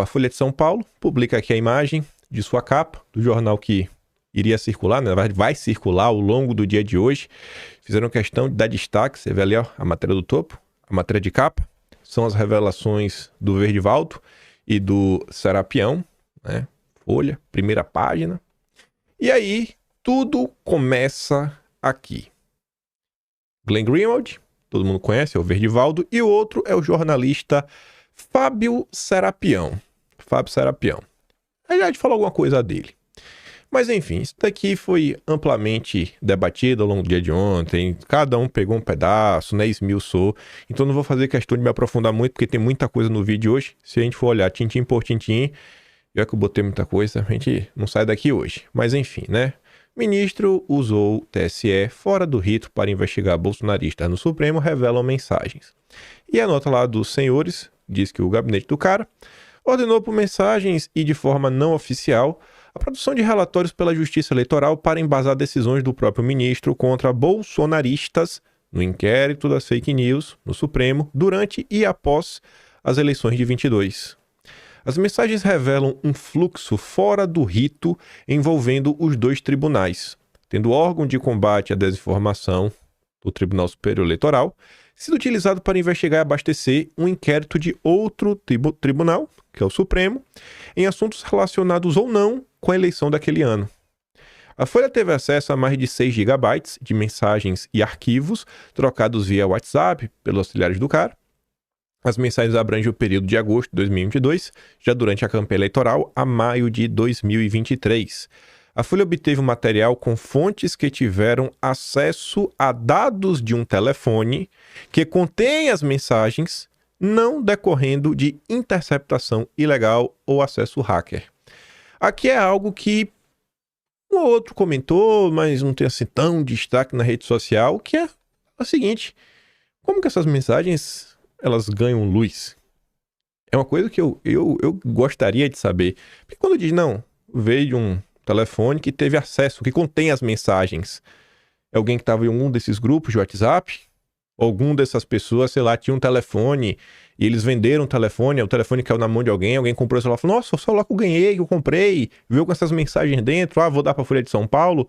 a Folha de São Paulo publica aqui a imagem de sua capa, do jornal que iria circular, na verdade vai circular ao longo do dia de hoje. Fizeram questão de dar destaque, você vê ali ó, a matéria do topo, a matéria de capa, são as revelações do Verdivaldo e do Serapião, né? Folha, primeira página. E aí, tudo começa aqui. Glenn Greenwald, todo mundo conhece, é o Verdivaldo, e o outro é o jornalista Fábio Serapião. Fábio Serapião. Aí a gente falou alguma coisa dele. Mas enfim, isso daqui foi amplamente debatido ao longo do dia de ontem. Cada um pegou um pedaço, né? Esmiuçou. Então não vou fazer questão de me aprofundar muito, porque tem muita coisa no vídeo hoje. Se a gente for olhar tintim por tintim, já que eu botei muita coisa, a gente não sai daqui hoje. Mas enfim, né? O ministro usou o TSE fora do rito para investigar bolsonaristas no Supremo, revelam mensagens. E a nota lá dos senhores diz que o gabinete do cara ordenou por mensagens e de forma não oficial a produção de relatórios pela Justiça Eleitoral para embasar decisões do próprio ministro contra bolsonaristas no inquérito das fake news no Supremo durante e após as eleições de 22. As mensagens revelam um fluxo fora do rito envolvendo os dois tribunais, tendo o órgão de combate à desinformação, o Tribunal Superior Eleitoral, sido utilizado para investigar e abastecer um inquérito de outro tribunal, que é o Supremo, em assuntos relacionados ou não com a eleição daquele ano. A Folha teve acesso a mais de 6 GB de mensagens e arquivos trocados via WhatsApp pelos auxiliares do cara. As mensagens abrangem o período de agosto de 2022, já durante a campanha eleitoral, a maio de 2023. A Folha obteve um material com fontes que tiveram acesso a dados de um telefone que contém as mensagens, não decorrendo de interceptação ilegal ou acesso hacker. Aqui é algo que um ou outro comentou, mas não tem assim tão destaque na rede social, que é o seguinte: como que essas mensagens elas ganham luz? É uma coisa que eu gostaria de saber. Porque quando diz, não, veio de um telefone que teve acesso, que contém as mensagens, é alguém que estava em algum desses grupos de WhatsApp? Algum dessas pessoas, sei lá, tinha um telefone e eles venderam o telefone caiu na mão de alguém comprou o celular e falou, nossa, o celular que eu ganhei, que eu comprei, veio com essas mensagens dentro, vou dar para a Folha de São Paulo.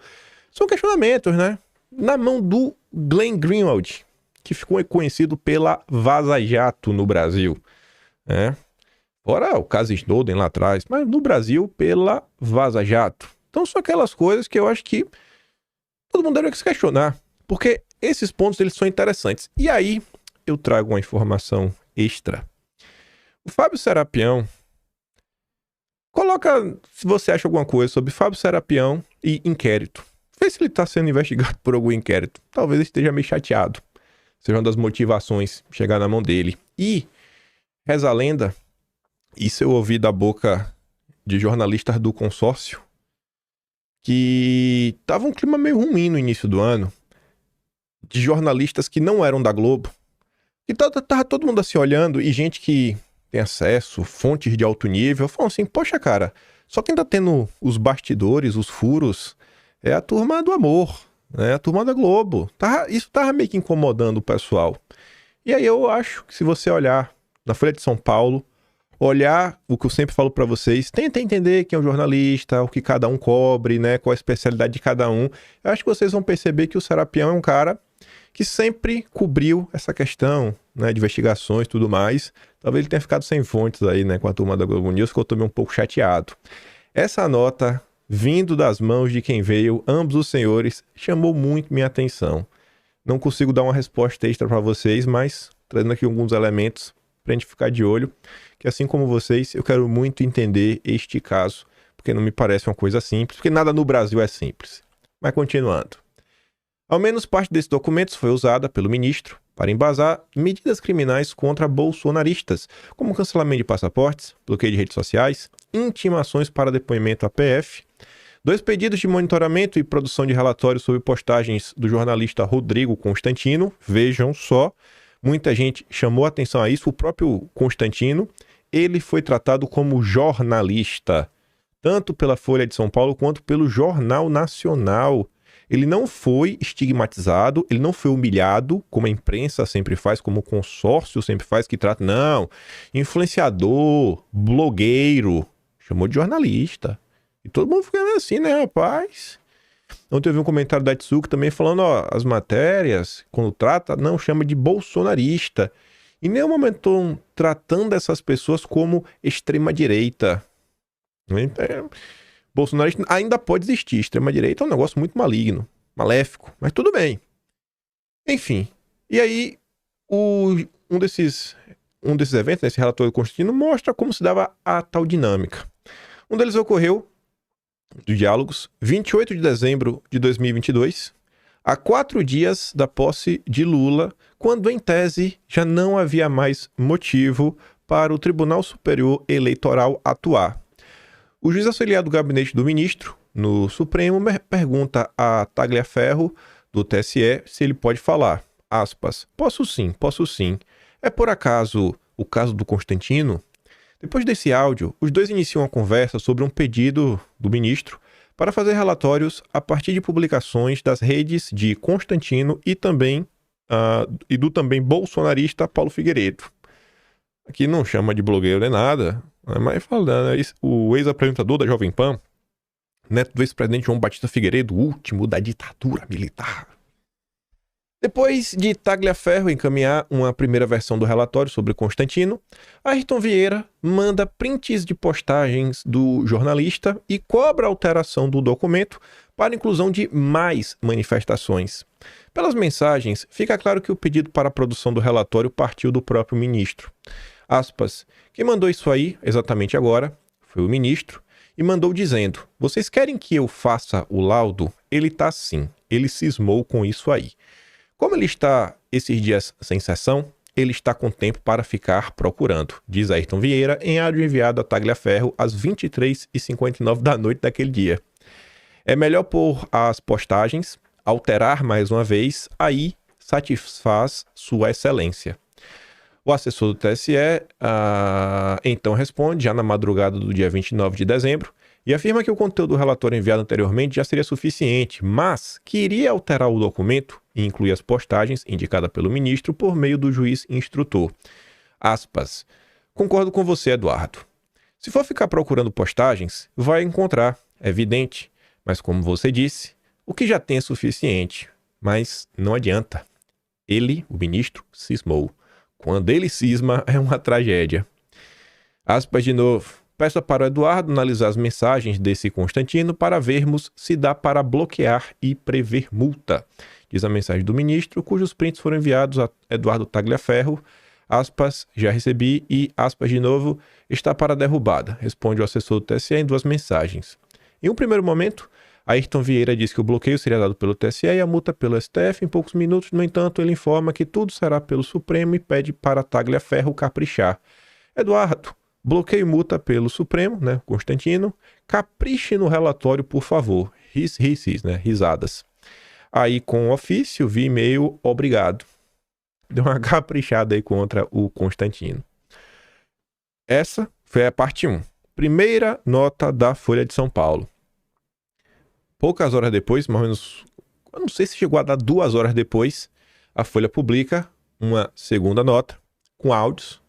São questionamentos, né? Na mão do Glenn Greenwald, que ficou conhecido pela Vaza Jato no Brasil, né? Fora o caso Snowden lá atrás, mas no Brasil pela Vaza Jato. Então são aquelas coisas que eu acho que todo mundo deve se questionar, porque esses pontos eles são interessantes. E aí eu trago uma informação extra. O Fábio Serapião, coloca se você acha alguma coisa sobre Fábio Serapião e inquérito. Vê se ele está sendo investigado por algum inquérito. Talvez ele esteja meio chateado. Seja uma das motivações chegar na mão dele. E reza a lenda, isso eu ouvi da boca de jornalistas do consórcio, que tava um clima meio ruim no início do ano, de jornalistas que não eram da Globo, e tava todo mundo assim olhando, e gente que tem acesso, fontes de alto nível, falam assim, poxa cara, só quem tá tendo os bastidores, os furos, é a turma do amor, né? A turma da Globo. Isso tava meio que incomodando o pessoal. E aí eu acho que se você olhar na Folha de São Paulo, olhar o que eu sempre falo para vocês, tenta entender quem é o jornalista, o que cada um cobre, né? Qual a especialidade de cada um. Eu acho que vocês vão perceber que o Serapião é um cara que sempre cobriu essa questão, né, de investigações e tudo mais. Talvez ele tenha ficado sem fontes aí, né, com a turma da Globo News, que eu também um pouco chateado. Essa nota, vindo das mãos de quem veio, ambos os senhores, chamou muito minha atenção. Não consigo dar uma resposta extra para vocês, mas trazendo aqui alguns elementos para a gente ficar de olho, que assim como vocês, eu quero muito entender este caso, porque não me parece uma coisa simples, porque nada no Brasil é simples. Mas continuando. Ao menos parte desses documentos foi usada pelo ministro para embasar medidas criminais contra bolsonaristas, como cancelamento de passaportes, bloqueio de redes sociais, intimações para depoimento à PF, 2 pedidos de monitoramento e produção de relatórios sobre postagens do jornalista Rodrigo Constantino. Vejam só, muita gente chamou atenção a isso. O próprio Constantino, ele foi tratado como jornalista, tanto pela Folha de São Paulo quanto pelo Jornal Nacional. Ele não foi estigmatizado, ele não foi humilhado, como a imprensa sempre faz, como o consórcio sempre faz, que trata, não, influenciador, blogueiro, chamou de jornalista. E todo mundo fica assim, né, rapaz? Ontem eu vi um comentário da Tsuki também falando, ó, as matérias, quando trata, não chama de bolsonarista. Em nenhum momento estão tratando essas pessoas como extrema-direita. Bolsonarista ainda pode existir. Extrema-direita é um negócio muito maligno, maléfico, mas tudo bem. Enfim. E aí, um desses eventos, esse relatório constantino, mostra como se dava a tal dinâmica. Um deles ocorreu, dos diálogos, 28 de dezembro de 2022, a 4 dias da posse de Lula, quando, em tese, já não havia mais motivo para o Tribunal Superior Eleitoral atuar. O juiz auxiliar do gabinete do ministro, no Supremo, pergunta a Tagliaferro, do TSE, se ele pode falar. Aspas, posso sim, posso sim. É por acaso o caso do Constantino? Depois desse áudio, os dois iniciam a conversa sobre um pedido do ministro para fazer relatórios a partir de publicações das redes de Constantino e do também bolsonarista Paulo Figueiredo. Aqui não chama de blogueiro nem nada, mas falando, o ex-apresentador da Jovem Pan, neto do ex-presidente João Batista Figueiredo, último da ditadura militar. Depois de Tagliaferro encaminhar uma primeira versão do relatório sobre Constantino, Ayrton Vieira manda prints de postagens do jornalista e cobra a alteração do documento para a inclusão de mais manifestações. Pelas mensagens, fica claro que o pedido para a produção do relatório partiu do próprio ministro. Aspas, quem mandou isso aí, exatamente agora, foi o ministro, e mandou dizendo, vocês querem que eu faça o laudo? Ele tá sim, ele cismou com isso aí. Como ele está esses dias sem sessão, ele está com tempo para ficar procurando, diz Ayrton Vieira em áudio enviado a Tagliaferro às 23h59 da noite daquele dia. É melhor pôr as postagens, alterar mais uma vez, aí satisfaz sua excelência. O assessor do TSE então responde, já na madrugada do dia 29 de dezembro, e afirma que o conteúdo do relatório enviado anteriormente já seria suficiente, mas que iria alterar o documento e incluir as postagens indicadas pelo ministro por meio do juiz instrutor. Aspas. Concordo com você, Eduardo. Se for ficar procurando postagens, vai encontrar, é evidente. Mas como você disse, o que já tem é suficiente. Mas não adianta. Ele, o ministro, cismou. Quando ele cisma, é uma tragédia. Aspas de novo. Peço para o Eduardo analisar as mensagens desse Constantino para vermos se dá para bloquear e prever multa. Diz a mensagem do ministro, cujos prints foram enviados a Eduardo Tagliaferro. Aspas, já recebi e, aspas de novo, está para derrubada, responde o assessor do TSE em duas mensagens. Em um primeiro momento, Ayrton Vieira diz que o bloqueio seria dado pelo TSE e a multa pelo STF em poucos minutos. No entanto, ele informa que tudo será pelo Supremo e pede para Tagliaferro caprichar. Eduardo, bloqueio e multa pelo Supremo, né, Constantino. Capriche no relatório, por favor. Risadas. Aí, com o ofício, vi e-mail, obrigado. Deu uma caprichada aí contra o Constantino. Essa foi a parte 1. Primeira nota da Folha de São Paulo. Poucas horas depois, mais ou menos, eu não sei se chegou a dar 2 horas depois, a Folha publica uma segunda nota com áudios.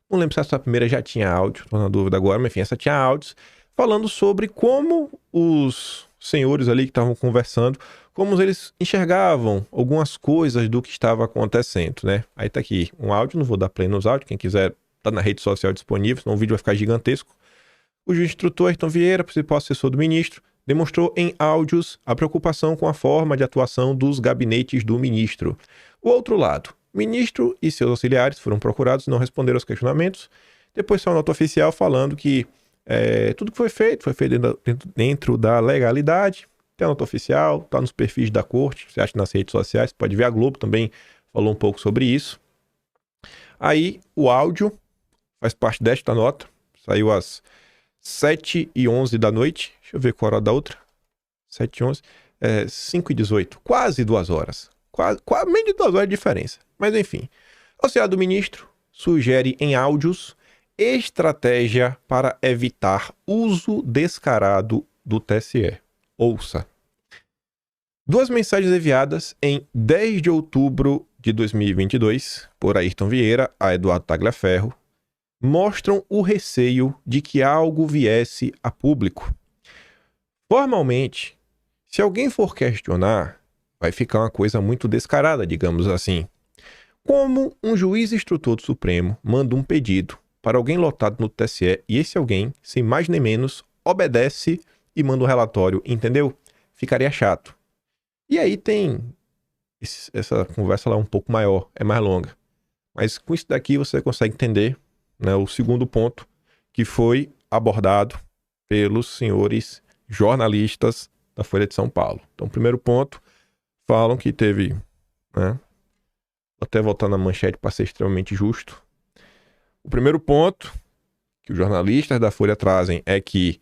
Não lembro se essa primeira já tinha áudio, estou na dúvida agora, mas enfim, essa tinha áudios, falando sobre como os senhores ali que estavam conversando, como eles enxergavam algumas coisas do que estava acontecendo, né? Aí tá aqui um áudio, não vou dar play nos áudios, quem quiser tá na rede social disponível, senão o vídeo vai ficar gigantesco. O juiz instrutor Ayrton Vieira, principal assessor do ministro, demonstrou em áudios a preocupação com a forma de atuação dos gabinetes do ministro. O outro lado, o ministro e seus auxiliares foram procurados e não responderam aos questionamentos. Depois saiu uma nota oficial falando que tudo que foi feito dentro da legalidade. Tem a nota oficial, está nos perfis da corte, você acha nas redes sociais, pode ver, a Globo também falou um pouco sobre isso. Aí o áudio faz parte desta nota, saiu às 7h11 da noite, deixa eu ver qual a hora da outra, 7h11, 5h18, quase 2 horas, quase menos de 2 horas de diferença, mas enfim. O auxiliar do ministro sugere em áudios estratégia para evitar uso descarado do TSE. Ouça. Duas mensagens enviadas em 10 de outubro de 2022 por Ayrton Vieira a Eduardo Tagliaferro mostram o receio de que algo viesse a público. Formalmente, se alguém for questionar, vai ficar uma coisa muito descarada, digamos assim. Como um juiz instrutor do Supremo manda um pedido para alguém lotado no TSE e esse alguém, sem mais nem menos, obedece e manda um relatório, entendeu? Ficaria chato. E aí tem essa conversa lá um pouco maior, é mais longa. Mas com isso daqui você consegue entender, né, o segundo ponto que foi abordado pelos senhores jornalistas da Folha de São Paulo. Então, primeiro ponto, falam que teve, né, vou até voltar na manchete para ser extremamente justo. O primeiro ponto que os jornalistas da Folha trazem é que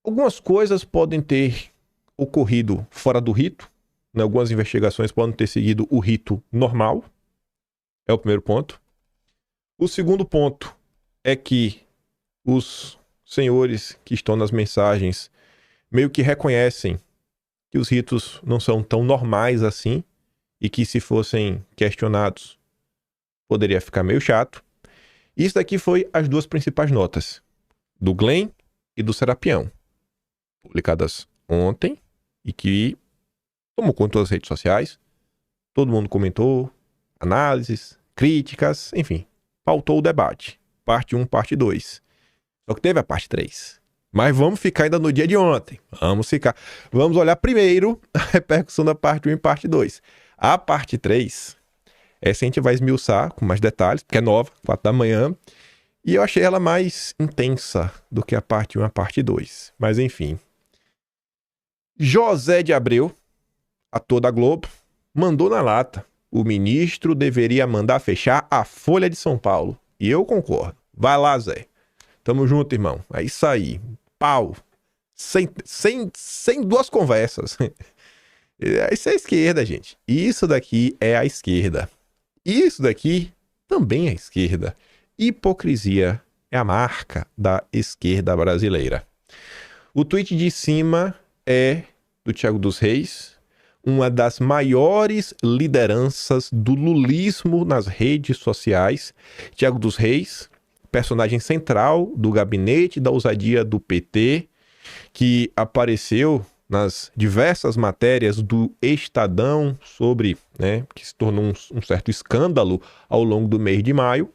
algumas coisas podem ter ocorrido fora do rito, né? Algumas investigações podem ter seguido o rito normal. É o primeiro ponto. O segundo ponto é que os senhores que estão nas mensagens meio que reconhecem que os ritos não são tão normais assim e que se fossem questionados poderia ficar meio chato. Isso daqui foi as duas principais notas, do Glenn e do Serapião, publicadas ontem e que tomou conta das redes sociais. Todo mundo comentou, análises, críticas, enfim, pautou o debate. Parte 1, parte 2. Só que teve a parte 3. Mas vamos ficar ainda no dia de ontem. Vamos olhar primeiro a repercussão da parte 1 e parte 2. A parte 3, essa a gente vai esmiuçar com mais detalhes, porque é nova, 4 da manhã. E eu achei ela mais intensa do que a parte 1 e a parte 2. Mas enfim. José de Abreu, ator da Globo, mandou na lata. O ministro deveria mandar fechar a Folha de São Paulo. E eu concordo. Vai lá, Zé. Tamo junto, irmão. É isso aí. Pau. Sem duas conversas. Isso é a esquerda, gente. Isso daqui é a esquerda. Isso daqui também é a esquerda. Hipocrisia é a marca da esquerda brasileira. O tweet de cima é do Thiago dos Reis, uma das maiores lideranças do lulismo nas redes sociais. Thiago dos Reis, personagem central do gabinete da ousadia do PT, que apareceu nas diversas matérias do Estadão sobre, né, que se tornou um certo escândalo ao longo do mês de maio.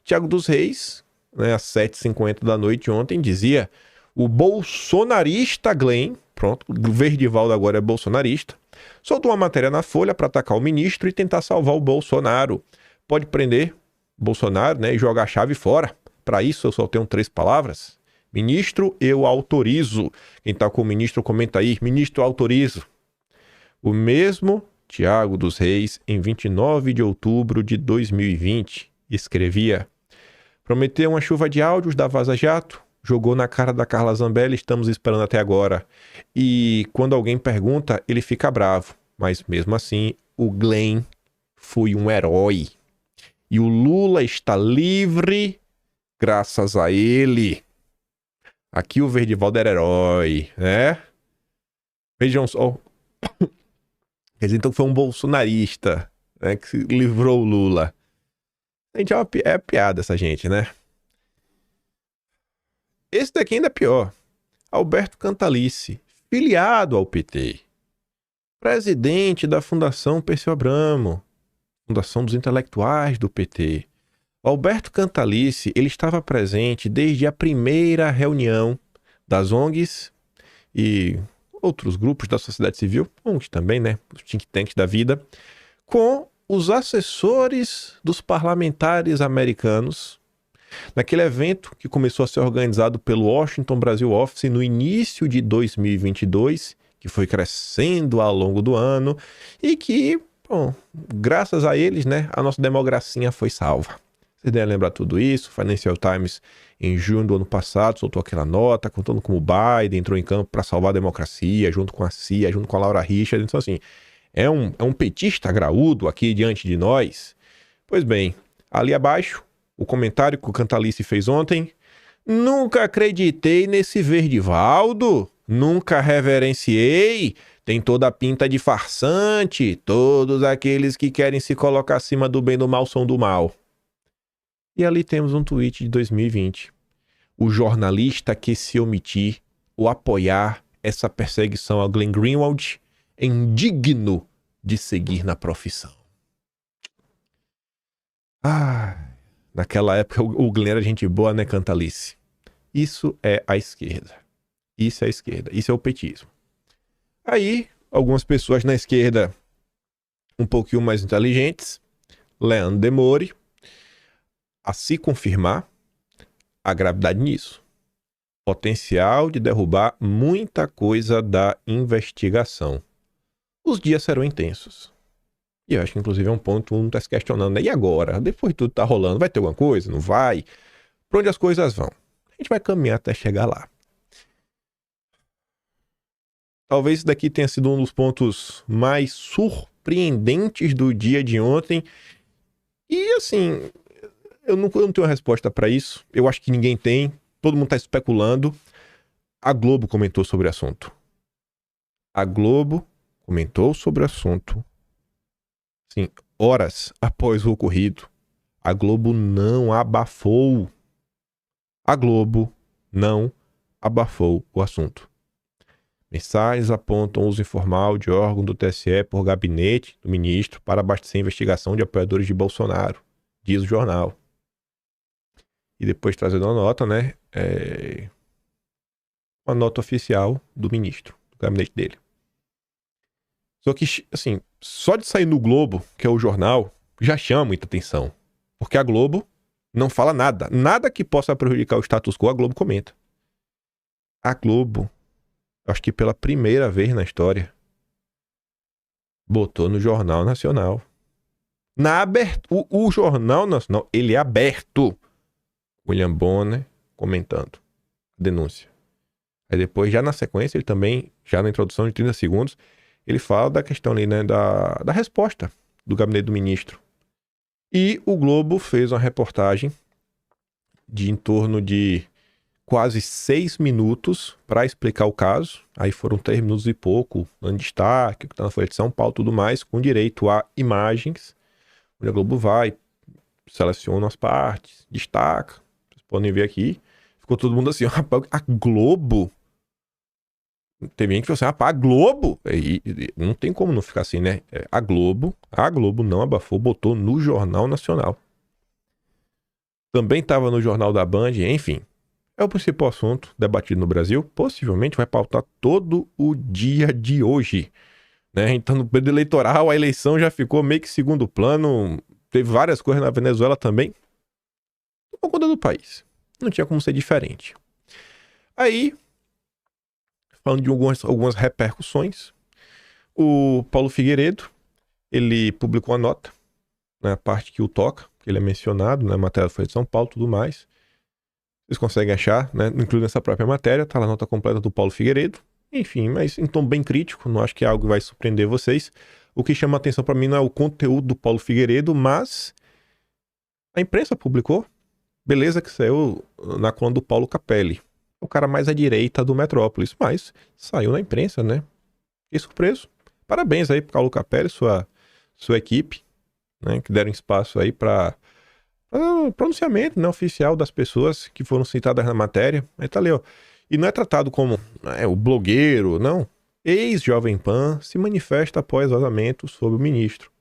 Thiago dos Reis, né, às 7h50 da noite ontem, dizia: o bolsonarista Glenn, pronto, o Verdivaldo agora é bolsonarista, soltou uma matéria na Folha para atacar o ministro e tentar salvar o Bolsonaro. Pode prender Bolsonaro, né, e jogar a chave fora. Para isso eu só tenho 3 palavras. Ministro, eu autorizo. Quem está com o ministro, comenta aí. Ministro, autorizo. O mesmo Thiago dos Reis, em 29 de outubro de 2020, escrevia: prometeu uma chuva de áudios da Vaza Jato, jogou na cara da Carla Zambelli, estamos esperando até agora. E quando alguém pergunta, ele fica bravo. Mas mesmo assim, o Glenn foi um herói. E o Lula está livre graças a ele. Aqui o Verdivaldo era herói, né? Vejam só. Quer dizer, então foi um bolsonarista, né, que livrou o Lula. A gente é piada essa gente, né? Esse daqui ainda é pior. Alberto Cantalice, filiado ao PT. Presidente da Fundação Perseu Abramo, Fundação dos Intelectuais do PT. Alberto Cantalice, ele estava presente desde a primeira reunião das ONGs e outros grupos da sociedade civil, ONGs também, né? Os think tanks da vida, com os assessores dos parlamentares americanos, naquele evento que começou a ser organizado pelo Washington Brasil Office no início de 2022, que foi crescendo ao longo do ano e que, bom, graças a eles, né, a nossa democracia foi salva. Vocês devem lembrar tudo isso. Financial Times, em junho do ano passado, soltou aquela nota contando como o Biden entrou em campo para salvar a democracia, junto com a CIA, junto com a Laura Richard. Então, assim, é um petista graúdo aqui diante de nós. Pois bem, ali abaixo, o comentário que o Cantalice fez ontem, Nunca acreditei nesse Verdivaldo. Nunca reverenciei. Tem toda a pinta de farsante. Todos aqueles que querem se colocar acima do bem e do mal são do mal. E ali temos um tweet de 2020. O jornalista que se omitir ou apoiar essa perseguição a Glenn Greenwald é indigno de seguir na profissão. Naquela época o Glenn era gente boa, né, Cantalice? Isso é a esquerda. Isso é a esquerda. Isso é o petismo. Aí, algumas pessoas na esquerda um pouquinho mais inteligentes, Leandro Demore, a se confirmar a gravidade nisso. Potencial de derrubar muita coisa da investigação. Os dias serão intensos. E eu acho que, inclusive, é um ponto que um está se questionando, né? E agora? Depois de tudo tá rolando, vai ter alguma coisa? Não vai? Para onde as coisas vão? A gente vai caminhar até chegar lá. Talvez isso daqui tenha sido um dos pontos mais surpreendentes do dia de ontem. E, assim, eu não tenho uma resposta para isso. Eu acho que ninguém tem. Todo mundo está especulando. A Globo comentou sobre o assunto. A Globo comentou sobre o assunto. Sim, horas após o ocorrido. A Globo não abafou. A Globo não abafou o assunto. Mensagens apontam o uso informal de órgão do TSE por gabinete do ministro para abastecer a investigação de apoiadores de Bolsonaro, diz o jornal. E depois trazendo uma nota, né? Uma nota oficial do ministro, do gabinete dele. Só que, assim, só de sair no Globo, que é o jornal, já chama muita atenção. Porque a Globo não fala nada. Nada que possa prejudicar o status quo, a Globo comenta. A Globo, acho que pela primeira vez na história, botou no Jornal Nacional. O Jornal Nacional, ele é aberto. William Bonner comentando a denúncia. Aí depois, já na sequência, ele também, já na introdução de 30 segundos, ele fala da questão ali, né, da resposta do gabinete do ministro. E o Globo fez uma reportagem de em torno de quase 6 minutos para explicar o caso. Aí foram 3 minutos e pouco, dando destaque, o que está na Folha de São Paulo, tudo mais, com direito a imagens. Onde a Globo vai, seleciona as partes, destaca. Vocês podem ver aqui. Ficou todo mundo assim, rapaz, a Globo... Teve gente que falou assim, a Globo... E não tem como não ficar assim, né? A Globo não abafou, botou no Jornal Nacional. Também estava no Jornal da Band, enfim. É o principal assunto debatido no Brasil. Possivelmente vai pautar todo o dia de hoje, né? Então, no período eleitoral, a eleição já ficou meio que segundo plano. Teve várias coisas na Venezuela também. Por conta do país. Não tinha como ser diferente. Aí... falando de algumas repercussões, o Paulo Figueiredo, ele publicou a nota, né, a parte que o toca, que ele é mencionado na matéria da Folha de São Paulo e tudo mais. Vocês conseguem achar, né, incluindo essa própria matéria, tá lá a nota completa do Paulo Figueiredo. Enfim, mas em tom bem crítico, não acho que é algo que vai surpreender vocês. O que chama a atenção para mim não é o conteúdo do Paulo Figueiredo, mas a imprensa publicou. Beleza que saiu na coluna do Paulo Capelli, o cara mais à direita do Metrópolis, mas saiu na imprensa, né? Fiquei surpreso. Parabéns aí pro Paulo Capelli, sua equipe, né? Que deram espaço aí para pronunciamento, né, oficial das pessoas que foram citadas na matéria. Aí tá ali, ó. E não é tratado como o blogueiro, não. Ex-Jovem Pan se manifesta após vazamento sobre o ministro.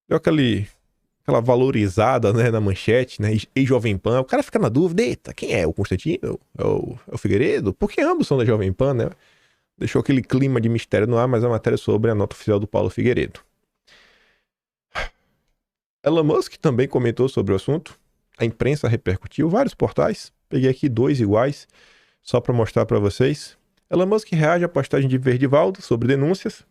Deu aquela valorizada, né, na manchete, né, ex-Jovem Pan. O cara fica na dúvida, eita, quem é? O Constantino? É o Figueiredo? Porque ambos são da Jovem Pan, né? Deixou aquele clima de mistério no ar, mas a matéria é sobre a nota oficial do Paulo Figueiredo. Elon Musk também comentou sobre o assunto. A imprensa repercutiu, vários portais. Peguei aqui 2 iguais, só para mostrar para vocês. Elon Musk reage à postagem de Verdivaldo sobre denúncias.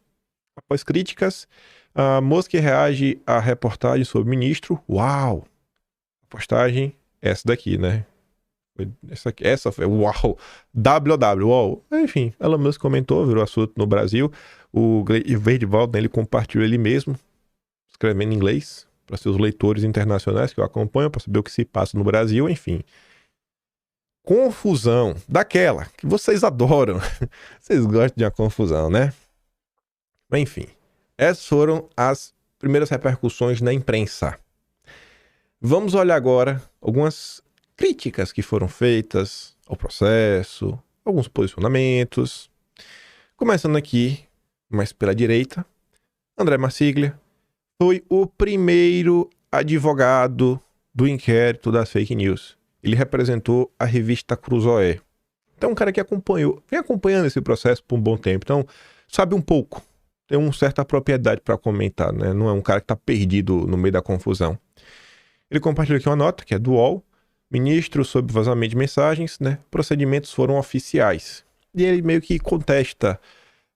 Após críticas, a Musk reage à reportagem sobre o ministro. Uau! A postagem é essa daqui, né? Essa foi, uau! WW, uau! Enfim, Elon Musk comentou, virou assunto no Brasil. O Verdivaldo, né, ele compartilhou ele mesmo, escrevendo em inglês, para seus leitores internacionais que eu acompanho, para saber o que se passa no Brasil, enfim. confusão, daquela que vocês adoram. Vocês gostam de uma confusão, né? Mas, enfim, essas foram as primeiras repercussões na imprensa. Vamos olhar agora algumas críticas que foram feitas ao processo, alguns posicionamentos. Começando aqui, mais pela direita, André Marsiglia foi o primeiro advogado do inquérito das fake news. Ele representou a revista Cruzoé. Então, um cara que vem acompanhando esse processo por um bom tempo. Então, sabe um pouco. Tem uma certa propriedade para comentar, né? Não é um cara que está perdido no meio da confusão. Ele compartilhou aqui uma nota, que é do UOL. Ministro sob vazamento de mensagens, né? Procedimentos foram oficiais. E ele meio que contesta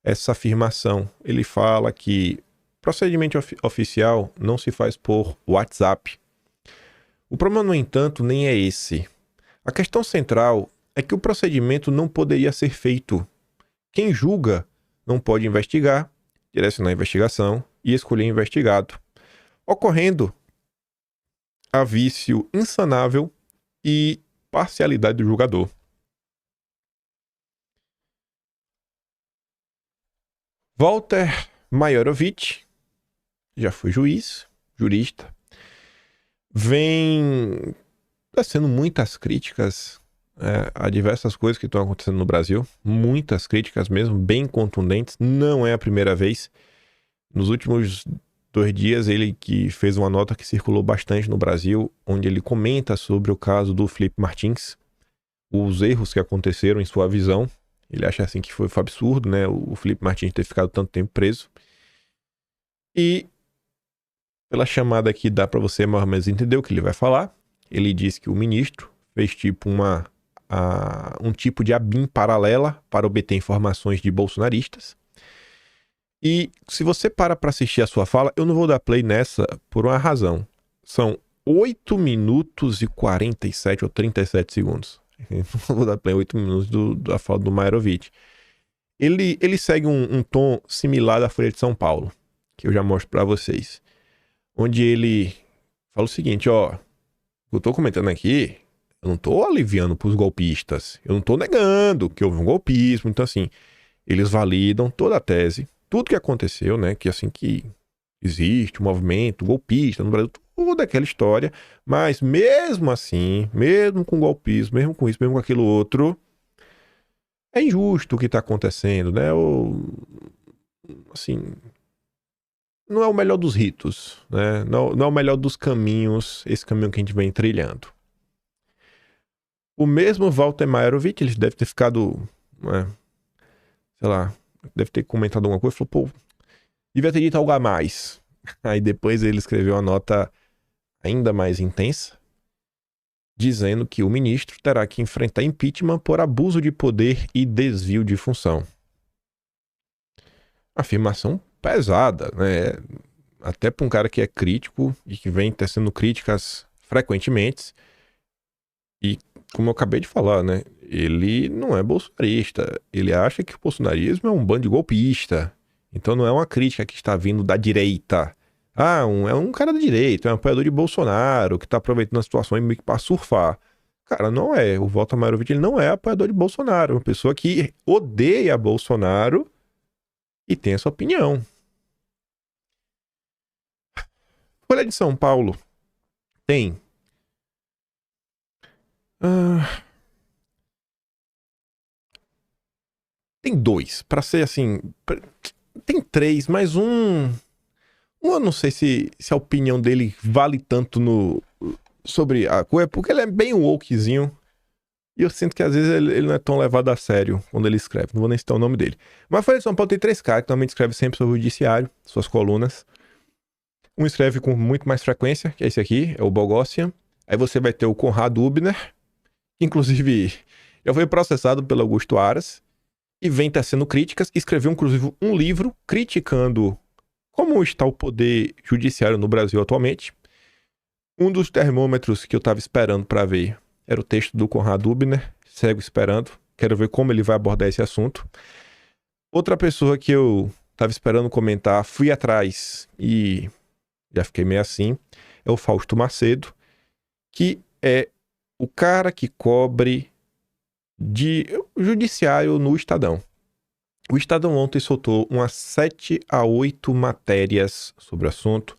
essa afirmação. Ele fala que procedimento oficial não se faz por WhatsApp. O problema, no entanto, nem é esse. A questão central é que o procedimento não poderia ser feito. Quem julga não pode investigar, direcionar a investigação e escolher investigado, ocorrendo a vício insanável e parcialidade do julgador. Walter Majorovich, já foi juiz, jurista, vem tecendo muitas críticas a diversas coisas que estão acontecendo no Brasil. Muitas críticas mesmo, bem contundentes. Não é a primeira vez. Nos últimos 2 dias, ele que fez uma nota que circulou bastante no Brasil, onde ele comenta sobre o caso do Felipe Martins, os erros que aconteceram em sua visão. Ele acha assim que foi absurdo, né? O Felipe Martins ter ficado tanto tempo preso. E pela chamada aqui dá para você mais ou menos entender o que ele vai falar. Ele diz que o ministro fez tipo um tipo de ABIN paralela para obter informações de bolsonaristas. E se você para assistir a sua fala, eu não vou dar play nessa por uma razão. São 8 minutos e 47 ou 37 segundos. Eu não vou dar play 8 minutos da fala do Majorovich. Ele segue um tom similar da Folha de São Paulo, que eu já mostro para vocês. Onde ele fala o seguinte, ó, eu tô comentando aqui, eu não tô aliviando pros golpistas, eu não tô negando que houve um golpismo, então assim, eles validam toda a tese, tudo que aconteceu, né, que assim que existe um movimento golpista no Brasil, toda aquela história, mas mesmo assim, mesmo com golpismo, mesmo com isso, mesmo com aquilo outro, é injusto o que tá acontecendo, né, assim, não é o melhor dos ritos, né? Não é o melhor dos caminhos, esse caminho que a gente vem trilhando. O mesmo Walter Majorovich, ele deve ter ficado, né, sei lá, deve ter comentado alguma coisa, falou, pô, devia ter dito algo a mais. Aí depois ele escreveu uma nota ainda mais intensa, dizendo que o ministro terá que enfrentar impeachment por abuso de poder e desvio de função. Afirmação pesada, né? Até para um cara que é crítico e que vem tecendo críticas frequentemente. E como eu acabei de falar, né? Ele não é bolsonarista. Ele acha que o bolsonarismo é um bando de golpista. Então não é uma crítica que está vindo da direita. Ah, é um cara da direita, é um apoiador de Bolsonaro que está aproveitando a situação meio que para surfar. Cara, não é. O Walter Majorovich, ele não é apoiador de Bolsonaro. É uma pessoa que odeia Bolsonaro e tem essa opinião. Folha de São Paulo tem tem 2, para ser assim, tem 3, mas um eu não sei se a opinião dele vale tanto sobre a coisa, porque ele é bem wokezinho. E eu sinto que às vezes ele não é tão levado a sério quando ele escreve. Não vou nem citar o nome dele. Mas a Folha de São Paulo tem 3 caras que normalmente escrevem sempre sobre o judiciário, suas colunas. Um escreve com muito mais frequência, que é esse aqui, é o Bogossian. Aí você vai ter o Conrado Ubner, que inclusive já foi processado pelo Augusto Aras, e vem tecendo críticas. Escreveu inclusive um livro criticando como está o poder judiciário no Brasil atualmente. Um dos termômetros que eu estava esperando para ver era o texto do Conrado Ubner. Cego esperando. Quero ver como ele vai abordar esse assunto. Outra pessoa que eu estava esperando comentar, fui atrás e já fiquei meio assim, é o Fausto Macedo, que é o cara que cobre de judiciário no Estadão. O Estadão ontem soltou umas 7 a 8 matérias sobre o assunto,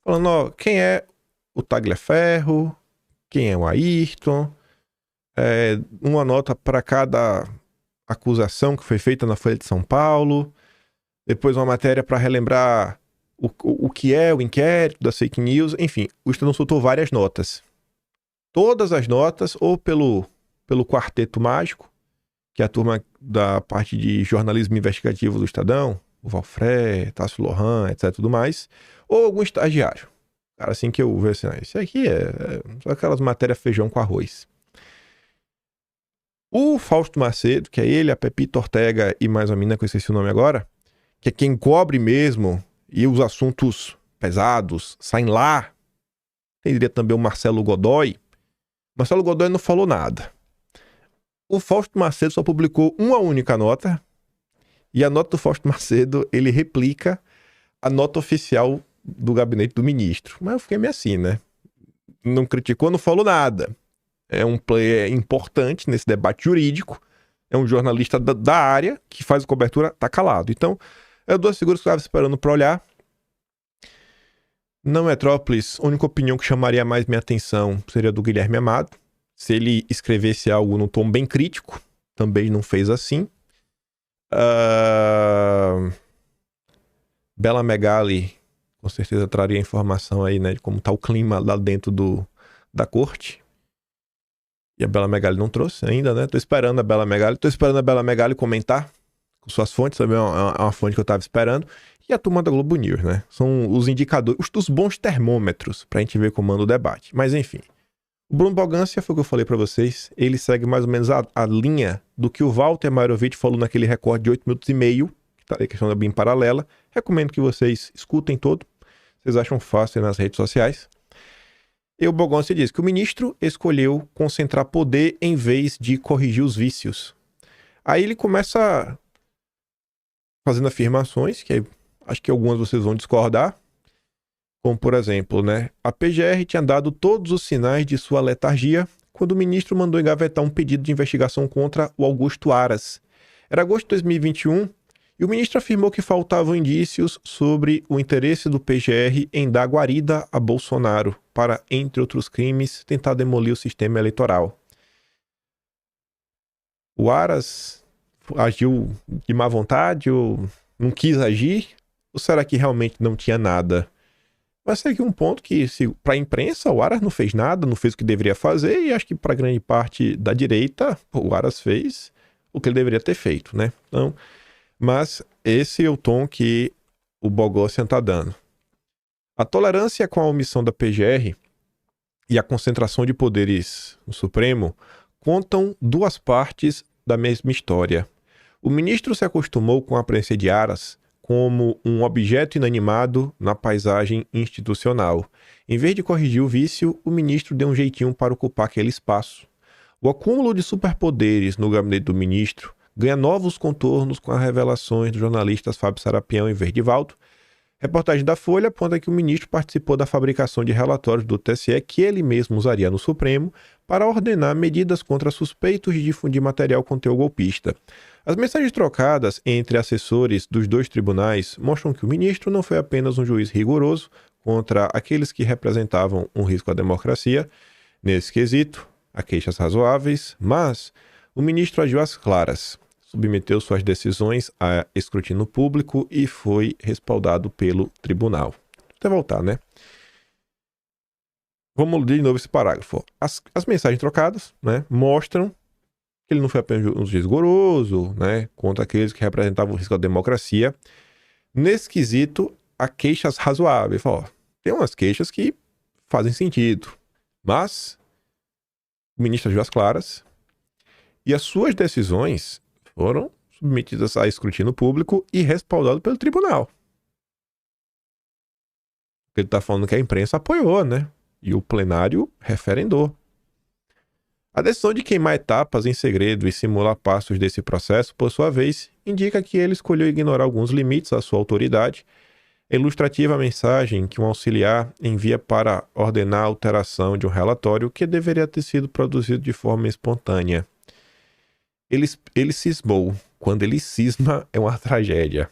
falando, ó, quem é o Tagliaferro, quem é o Ayrton, uma nota para cada acusação que foi feita na Folha de São Paulo, depois uma matéria para relembrar o que é o inquérito das fake news, enfim, o Estadão soltou várias notas. Todas as notas, ou pelo Quarteto Mágico, que é a turma da parte de jornalismo investigativo do Estadão, o Valfré, Tasso Lohan, etc, tudo mais, ou algum estagiário. Cara, assim que eu vejo assim, isso aqui é só aquelas matérias feijão com arroz. O Fausto Macedo, que é ele, a Pepita Ortega e mais uma menina que eu esqueci o nome agora, que é quem cobre mesmo e os assuntos pesados saem lá. Teria também o Marcelo Godoy. Marcelo Godoy não falou nada. O Fausto Macedo só publicou uma única nota, e a nota do Fausto Macedo, ele replica a nota oficial do gabinete do ministro. Mas eu fiquei meio assim, né? Não criticou, não falou nada. É um player importante nesse debate jurídico, é um jornalista da área que faz a cobertura, tá calado. Então, é duas figuras que eu estava esperando para olhar. Na Metrópolis, a única opinião que chamaria mais minha atenção seria do Guilherme Amado. Se ele escrevesse algo num tom bem crítico, também não fez assim. Bela Megali, com certeza traria informação aí, né, de como tá o clima lá dentro da corte. E a Bela Megali não trouxe ainda, né? Tô esperando a Bela Megali comentar com suas fontes, também é uma fonte que eu tava esperando. E a turma da Globo News, né? São os indicadores, os bons termômetros pra gente ver como anda o debate. Mas enfim. O Bruno Bogancia, foi o que eu falei pra vocês, ele segue mais ou menos a linha do que o Walter Mairovich falou naquele recorde de 8 minutos e meio, que tá aí questão da bem paralela. Recomendo que vocês escutem todo. Vocês acham fácil nas redes sociais. E o Bogancia diz que o ministro escolheu concentrar poder em vez de corrigir os vícios. Aí ele começa fazendo afirmações, que acho que algumas vocês vão discordar. Como, por exemplo, né? A PGR tinha dado todos os sinais de sua letargia quando o ministro mandou engavetar um pedido de investigação contra o Augusto Aras. Era agosto de 2021 e o ministro afirmou que faltavam indícios sobre o interesse do PGR em dar guarida a Bolsonaro para, entre outros crimes, tentar demolir o sistema eleitoral. O Aras agiu de má vontade ou não quis agir? Ou será que realmente não tinha nada? Mas é aqui um ponto que, para a imprensa, o Aras não fez nada, não fez o que deveria fazer, e acho que para grande parte da direita, o Aras fez o que ele deveria ter feito, né? Então, mas esse é o tom que o Bogancia está dando. A tolerância com a omissão da PGR e a concentração de poderes no Supremo contam duas partes da mesma história. O ministro se acostumou com a presença de Aras como um objeto inanimado na paisagem institucional. Em vez de corrigir o vício, o ministro deu um jeitinho para ocupar aquele espaço. O acúmulo de superpoderes no gabinete do ministro ganha novos contornos com as revelações dos jornalistas Fábio Serapião e Verdivaldo. Reportagem da Folha aponta que o ministro participou da fabricação de relatórios do TSE que ele mesmo usaria no Supremo para ordenar medidas contra suspeitos de difundir material com teor golpista. As mensagens trocadas entre assessores dos dois tribunais mostram que o ministro não foi apenas um juiz rigoroso contra aqueles que representavam um risco à democracia. Nesse quesito, há queixas razoáveis, mas o ministro agiu às claras, submeteu suas decisões a escrutínio público e foi respaldado pelo tribunal. Até voltar, né? Vamos ler de novo esse parágrafo. As mensagens trocadas, né, mostram que ele não foi apenas um juiz rigoroso, né, contra aqueles que representavam o risco à democracia. Nesse quesito, há queixas razoáveis. Tem umas queixas que fazem sentido, mas o ministro agiu às claras e as suas decisões foram submetidas a escrutínio público e respaldadas pelo tribunal. Ele está falando que a imprensa apoiou, né? E o plenário referendou. A decisão de queimar etapas em segredo e simular passos desse processo, por sua vez, indica que ele escolheu ignorar alguns limites à sua autoridade. É ilustrativa a mensagem que um auxiliar envia para ordenar a alteração de um relatório que deveria ter sido produzido de forma espontânea. Ele cismou. Quando ele cisma, é uma tragédia.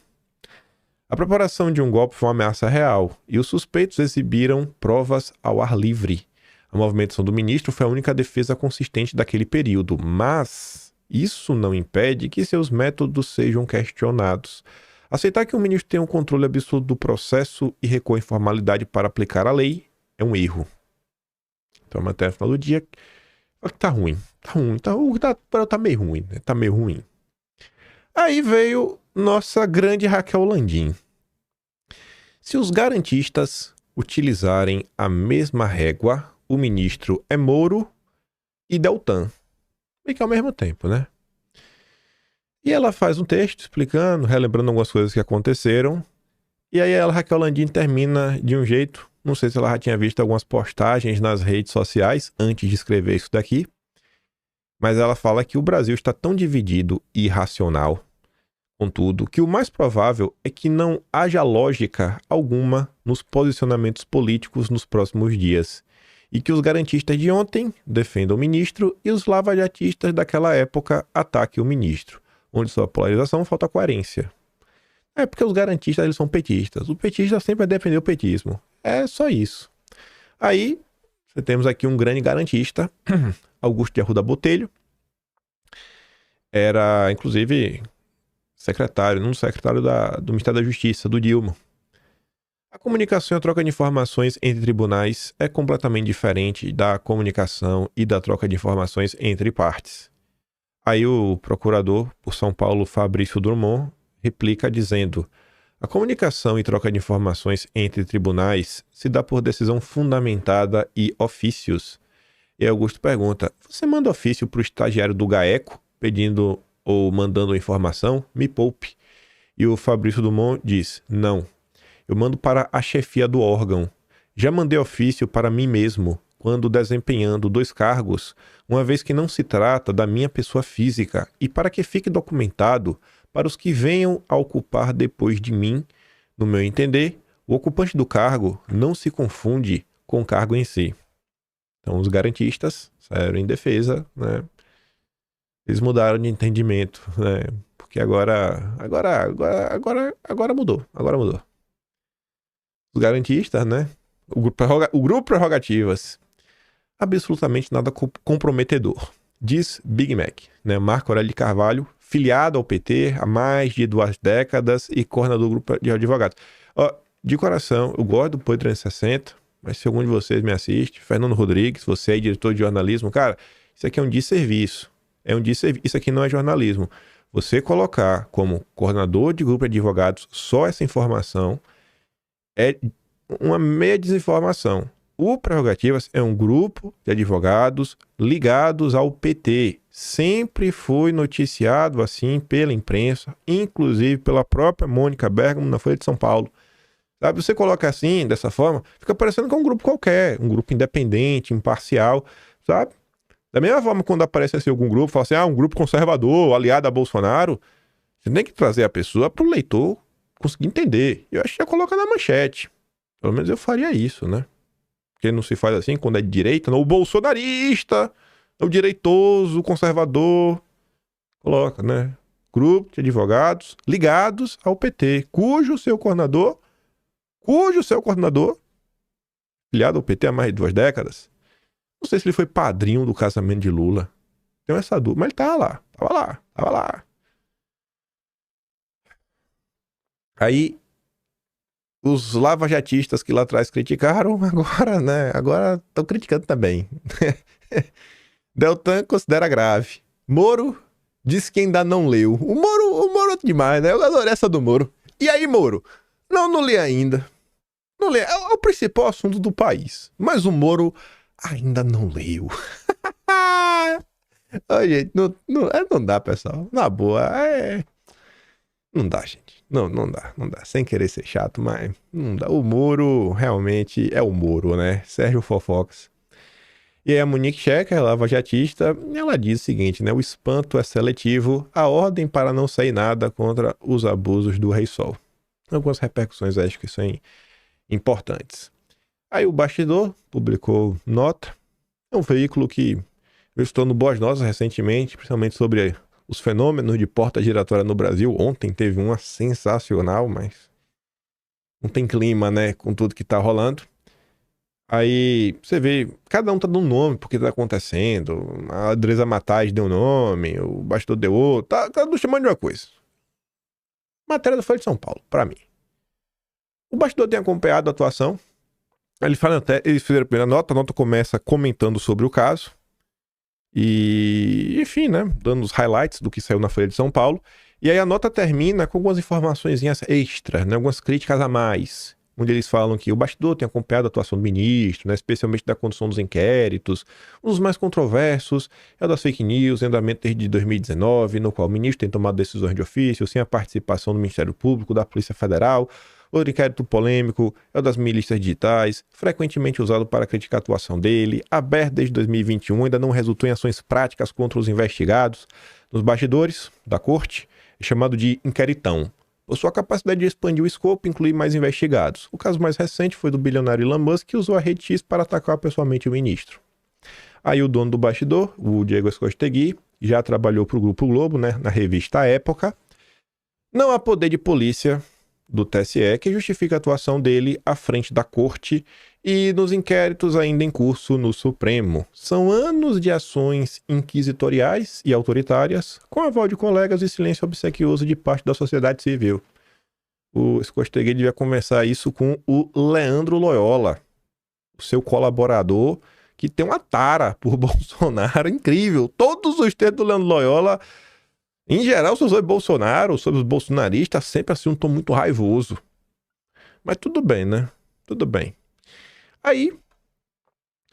A preparação de um golpe foi uma ameaça real, e os suspeitos exibiram provas ao ar livre. A movimentação do ministro foi a única defesa consistente daquele período, mas isso não impede que seus métodos sejam questionados. Aceitar que um ministro tenha um controle absoluto do processo e recorra à informalidade para aplicar a lei é um erro. Então, até o final do dia, tá ruim. Tá meio ruim, né? Tá meio ruim. Aí veio nossa grande Raquel Landim. Se os garantistas utilizarem a mesma régua, o ministro é Moro e Deltan. Meio que ao mesmo tempo, né? E ela faz um texto explicando, relembrando algumas coisas que aconteceram. E aí Raquel Landim termina de um jeito. Não sei se ela já tinha visto algumas postagens nas redes sociais antes de escrever isso daqui. Mas ela fala que o Brasil está tão dividido e irracional, contudo, que o mais provável é que não haja lógica alguma nos posicionamentos políticos nos próximos dias, e que os garantistas de ontem defendam o ministro e os lavajatistas daquela época ataquem o ministro, onde sua polarização falta coerência. É porque os garantistas eles são petistas. O petista sempre vai defender o petismo. É só isso. Aí, você temos aqui um grande garantista, Augusto de Arruda Botelho. Era, inclusive, secretário do Ministério da Justiça, do Dilma. A comunicação e a troca de informações entre tribunais é completamente diferente da comunicação e da troca de informações entre partes. Aí o procurador por São Paulo, Fabrício Drummond, replica dizendo: a comunicação e troca de informações entre tribunais se dá por decisão fundamentada e ofícios. E Augusto pergunta: você manda ofício para o estagiário do GAECO pedindo ou mandando informação? Me poupe. E o Fabrício Drummond diz: não. Eu mando para a chefia do órgão. Já mandei ofício para mim mesmo, quando desempenhando 2 cargos, uma vez que não se trata da minha pessoa física, e para que fique documentado para os que venham a ocupar depois de mim. No meu entender, o ocupante do cargo não se confunde com o cargo em si. Então, os garantistas saíram em defesa, né? Eles mudaram de entendimento, né? Porque agora mudou. Agora mudou. Os garantistas, né? O grupo Prerrogativas. Absolutamente nada comprometedor. Diz Big Mac, né? Marco Aurélio de Carvalho, filiado ao PT há mais de 2 décadas e coordenador do grupo de advogados. Ó, de coração, eu gosto do Poder 360, mas se algum de vocês me assiste, Fernando Rodrigues, você é diretor de jornalismo, cara, isso aqui é um desserviço. Isso aqui não é jornalismo. Você colocar como coordenador de grupo de advogados só essa informação é uma meia desinformação. O Prerrogativas é um grupo de advogados ligados ao PT. Sempre foi noticiado assim pela imprensa, inclusive pela própria Mônica Bergamo na Folha de São Paulo. Sabe, você coloca assim, dessa forma, fica parecendo que é um grupo qualquer, um grupo independente, imparcial, sabe? Da mesma forma, quando aparece assim algum grupo, fala assim, um grupo conservador, aliado a Bolsonaro, você tem que trazer a pessoa para o leitor conseguir entender. Eu acho que já coloca na manchete. Pelo menos eu faria isso, né? Porque não se faz assim quando é de direita, não. O bolsonarista, o direitoso, o conservador. Coloca, né? Grupo de advogados ligados ao PT, cujo seu coordenador, filiado ao PT há mais de 2 décadas. Não sei se ele foi padrinho do casamento de Lula. Tenho essa dúvida, mas ele tava lá. Aí, os lavajatistas que lá atrás criticaram, agora, né? Agora estão criticando também. Deltan considera grave. Moro diz que ainda não leu. O Moro é demais, né? Eu adoro essa do Moro. E aí, Moro? Não li ainda. Não li. É o principal assunto do país. Mas o Moro ainda não leu. Ai, gente, não dá, pessoal. Na boa, não dá, gente. Não dá. Sem querer ser chato, mas não dá. O Moro realmente é o Moro, né? Sérgio Fofocas. E aí a Monique Checa, lavajatista, ela diz o seguinte, né? O espanto é seletivo, a ordem para não sair nada contra os abusos do Rei Sol. Algumas repercussões, acho que são importantes. Aí o Bastidor publicou nota. É um veículo que eu estou no Boas Novas recentemente, principalmente sobre os fenômenos de porta giratória no Brasil. Ontem teve uma sensacional, mas não tem clima, né, com tudo que tá rolando. Aí você vê, cada um tá dando um nome porque tá acontecendo. A Andresa Matais deu um nome, o Bastidor deu outro, tá chamando de uma coisa. Matéria da Folha de São Paulo, pra mim. O Bastidor tem acompanhado a atuação. Eles fizeram a primeira nota, a nota começa comentando sobre o caso. E, enfim, né, dando os highlights do que saiu na Folha de São Paulo. E aí a nota termina com algumas informações extras, né, algumas críticas a mais. Onde eles falam que o Bastidor tem acompanhado a atuação do ministro, né, especialmente da condução dos inquéritos. Um dos mais controversos é o das fake news, em andamento desde 2019, no qual o ministro tem tomado decisões de ofício, sem a participação do Ministério Público, da Polícia Federal. Outro inquérito polêmico é o das milícias digitais, frequentemente usado para criticar a atuação dele, aberto desde 2021, ainda não resultou em ações práticas contra os investigados. Nos bastidores da corte, é chamado de inqueritão. Por sua capacidade de expandir o escopo e incluir mais investigados. O caso mais recente foi do bilionário Elon Musk, que usou a rede X para atacar pessoalmente o ministro. Aí o dono do bastidor, o Diego Escostegui, já trabalhou para o Grupo Globo, né, na revista Época. Não há poder de polícia do TSE que justifica a atuação dele à frente da corte e nos inquéritos ainda em curso no Supremo. São anos de ações inquisitoriais e autoritárias, com aval de colegas e silêncio obsequioso de parte da sociedade civil. O Escostegui devia conversar isso com o Leandro Loyola, o seu colaborador, que tem uma tara por Bolsonaro incrível. Todos os textos do Leandro Loyola, em geral, sobre Bolsonaro, sobre os bolsonaristas, sempre assim um tom muito raivoso. Mas tudo bem, né? Tudo bem. Aí,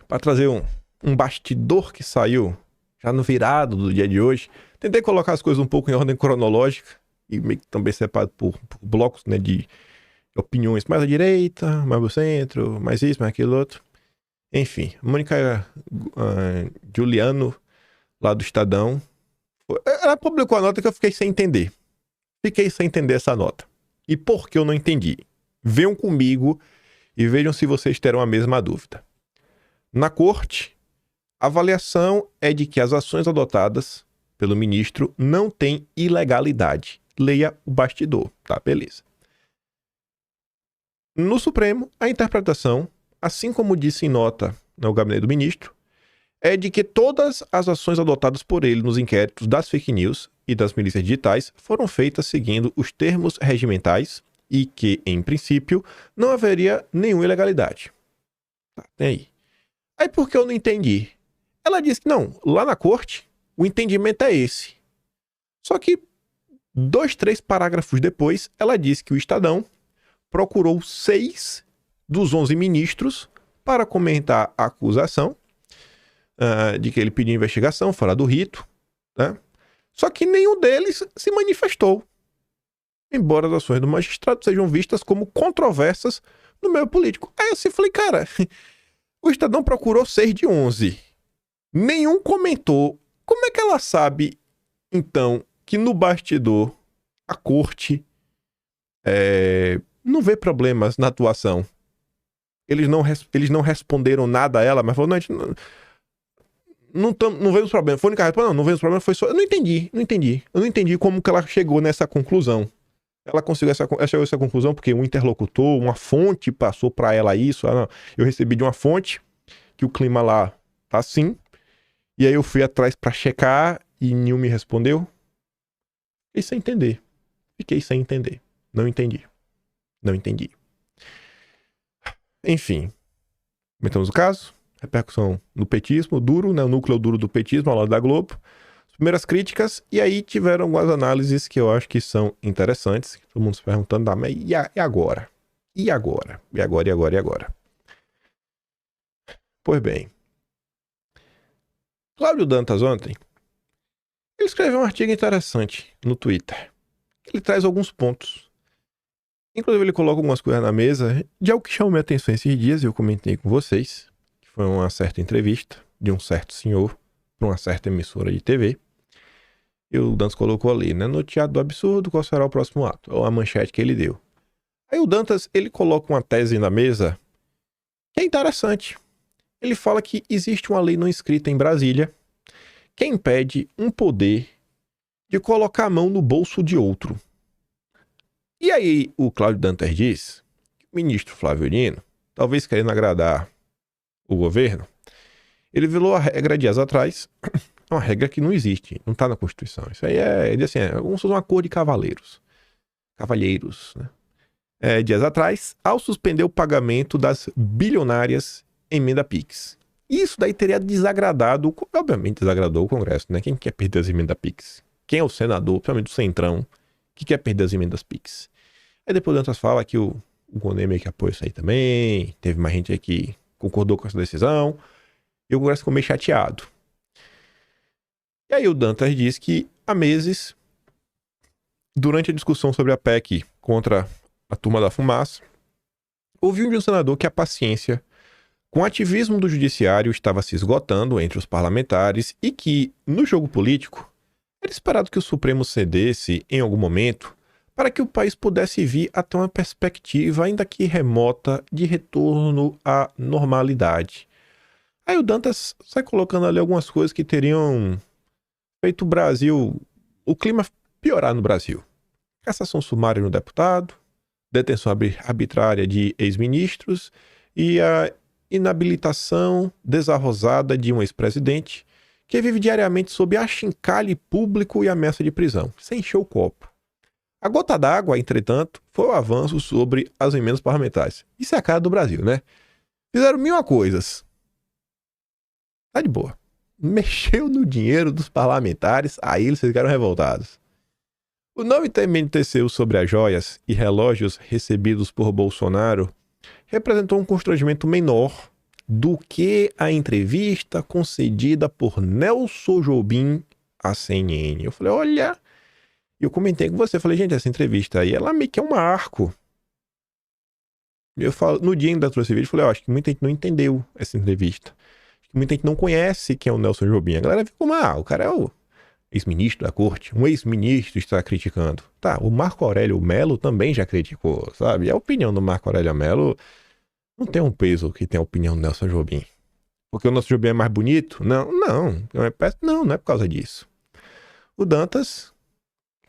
para trazer um bastidor que saiu já no virado do dia de hoje, tentei colocar as coisas um pouco em ordem cronológica e meio que também separado por blocos, né, de opiniões mais à direita, mais ao centro, mais isso, mais aquilo outro. Enfim, Mônica Juliano, lá do Estadão, ela publicou a nota que eu fiquei sem entender. Fiquei sem entender essa nota. E por que eu não entendi? Venham comigo e vejam se vocês terão a mesma dúvida. Na corte, a avaliação é de que as ações adotadas pelo ministro não têm ilegalidade. Leia o bastidor, tá? Beleza. No Supremo, a interpretação, assim como disse em nota no gabinete do ministro, é de que todas as ações adotadas por ele nos inquéritos das fake news e das milícias digitais foram feitas seguindo os termos regimentais e que, em princípio, não haveria nenhuma ilegalidade. Tá, tem aí. Aí por que eu não entendi? Ela disse que não, lá na corte, o entendimento é esse. Só que 2, 3 parágrafos depois, ela disse que o Estadão procurou 6 dos 11 ministros para comentar a acusação de que ele pediu investigação fora do rito, né? Só que nenhum deles se manifestou, embora as ações do magistrado sejam vistas como controversas no meio político. Aí eu assim falei, cara, o Estadão procurou 6 de 11. Nenhum comentou. Como é que ela sabe, então, que no bastidor a corte não vê problemas na atuação? Eles não responderam nada a ela, mas falaram, não vemos problema. Foi a única resposta, não vemos problema, foi só... Eu não entendi. Eu não entendi como que ela chegou nessa conclusão. Ela chegou a essa conclusão porque um interlocutor, uma fonte passou para ela isso. Não, eu recebi de uma fonte que o clima lá tá assim. E aí eu fui atrás para checar e nenhum me respondeu. Fiquei sem entender. Não entendi. Enfim. Comentamos o caso. Repercussão no petismo, duro, né? O núcleo duro do petismo, ao lado da Globo. As primeiras críticas, e aí tiveram algumas análises que eu acho que são interessantes. Todo mundo se perguntando, mas e agora? E agora? Pois bem. Cláudio Dantas ontem, ele escreveu um artigo interessante no Twitter. Ele traz alguns pontos. Inclusive ele coloca algumas coisas na mesa de algo que chamou minha atenção esses dias e eu comentei com vocês. Foi uma certa entrevista de um certo senhor para uma certa emissora de TV. E o Dantas colocou ali, né? No teatro do absurdo, qual será o próximo ato? Ou a manchete que ele deu. Aí o Dantas, ele coloca uma tese na mesa que é interessante. Ele fala que existe uma lei não escrita em Brasília que impede um poder de colocar a mão no bolso de outro. E aí o Cláudio Dantas diz que o ministro Flávio Dino, talvez querendo agradar o governo, ele violou a regra dias atrás, uma regra que não existe, não está na Constituição. Isso aí assim, é como se fosse um acordo de cavalheiros, né? Dias atrás, ao suspender o pagamento das bilionárias emenda Pix. Isso daí teria desagradado, obviamente desagradou o Congresso, né? Quem quer perder as emendas Pix? Quem é o senador, principalmente do Centrão, que quer perder as emendas Pix? Aí depois o Dantas fala que o Gonê meio que apoia isso aí também, teve mais gente aí que concordou com essa decisão, e o Congresso ficou meio chateado. E aí o Dantas diz que há meses, durante a discussão sobre a PEC contra a turma da fumaça, ouviu de um senador que a paciência com o ativismo do judiciário estava se esgotando entre os parlamentares e que, no jogo político, era esperado que o Supremo cedesse em algum momento para que o país pudesse vir a ter uma perspectiva, ainda que remota, de retorno à normalidade. Aí o Dantas sai colocando ali algumas coisas que teriam feito o clima piorar no Brasil. Cassação sumária no deputado, detenção arbitrária de ex-ministros e a inabilitação desarrosada de um ex-presidente que vive diariamente sob achincalhe público e ameaça de prisão. Isso encheu o copo. A gota d'água, entretanto, foi o avanço sobre as emendas parlamentares. Isso é a cara do Brasil, né? Fizeram 1000 coisas. Tá de boa. Mexeu no dinheiro dos parlamentares, aí eles ficaram revoltados. O novo TCU sobre as joias e relógios recebidos por Bolsonaro representou um constrangimento menor do que a entrevista concedida por Nelson Jobim à CNN. Eu falei, olha... Eu comentei com você, falei, gente, essa entrevista aí, ela meio que é um marco. Eu falo, no dia ainda trouxe esse vídeo, eu falei, acho que muita gente não entendeu essa entrevista. Acho que muita gente não conhece quem é o Nelson Jobim. A galera ficou, o cara é o ex-ministro da corte. Um ex-ministro está criticando. Tá, o Marco Aurélio Melo também já criticou, sabe? E a opinião do Marco Aurélio Melo não tem um peso que tem a opinião do Nelson Jobim. Porque o Nelson Jobim é mais bonito? Não é por causa disso. O Dantas...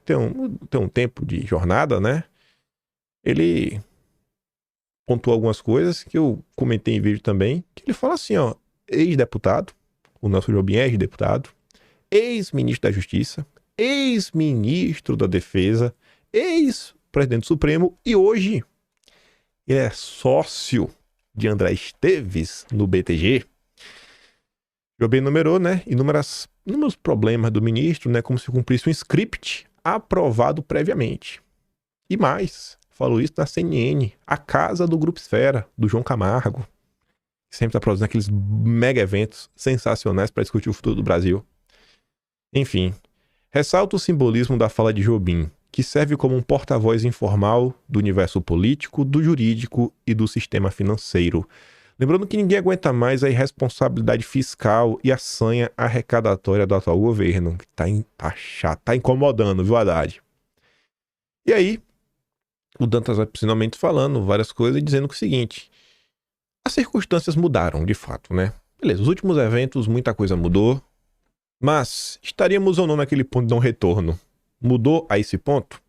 Tem um tempo de jornada, né? Ele pontuou algumas coisas que eu comentei em vídeo também, que ele fala assim, ó, ex-deputado, o Nelson Jobim é ex-deputado, ex-ministro da Justiça, ex-ministro da Defesa, ex-presidente do Supremo e hoje ele é sócio de André Esteves no BTG. Jobim numerou, né, inúmeros problemas do ministro, né, como se cumprisse um script aprovado previamente. E mais, falou isso na CNN, a casa do Grupo Esfera, do João Camargo, que sempre está produzindo aqueles mega eventos sensacionais para discutir o futuro do Brasil. Enfim, ressalta o simbolismo da fala de Jobim, que serve como um porta-voz informal do universo político, do jurídico e do sistema financeiro. Lembrando que ninguém aguenta mais a irresponsabilidade fiscal e a sanha arrecadatória do atual governo, que tá chato, tá incomodando, viu, Haddad? E aí, o Dantas vai finalmente falando várias coisas e dizendo que é o seguinte, as circunstâncias mudaram, de fato, né? Beleza, os últimos eventos, muita coisa mudou, mas estaríamos ou não naquele ponto de não retorno? Mudou a esse ponto?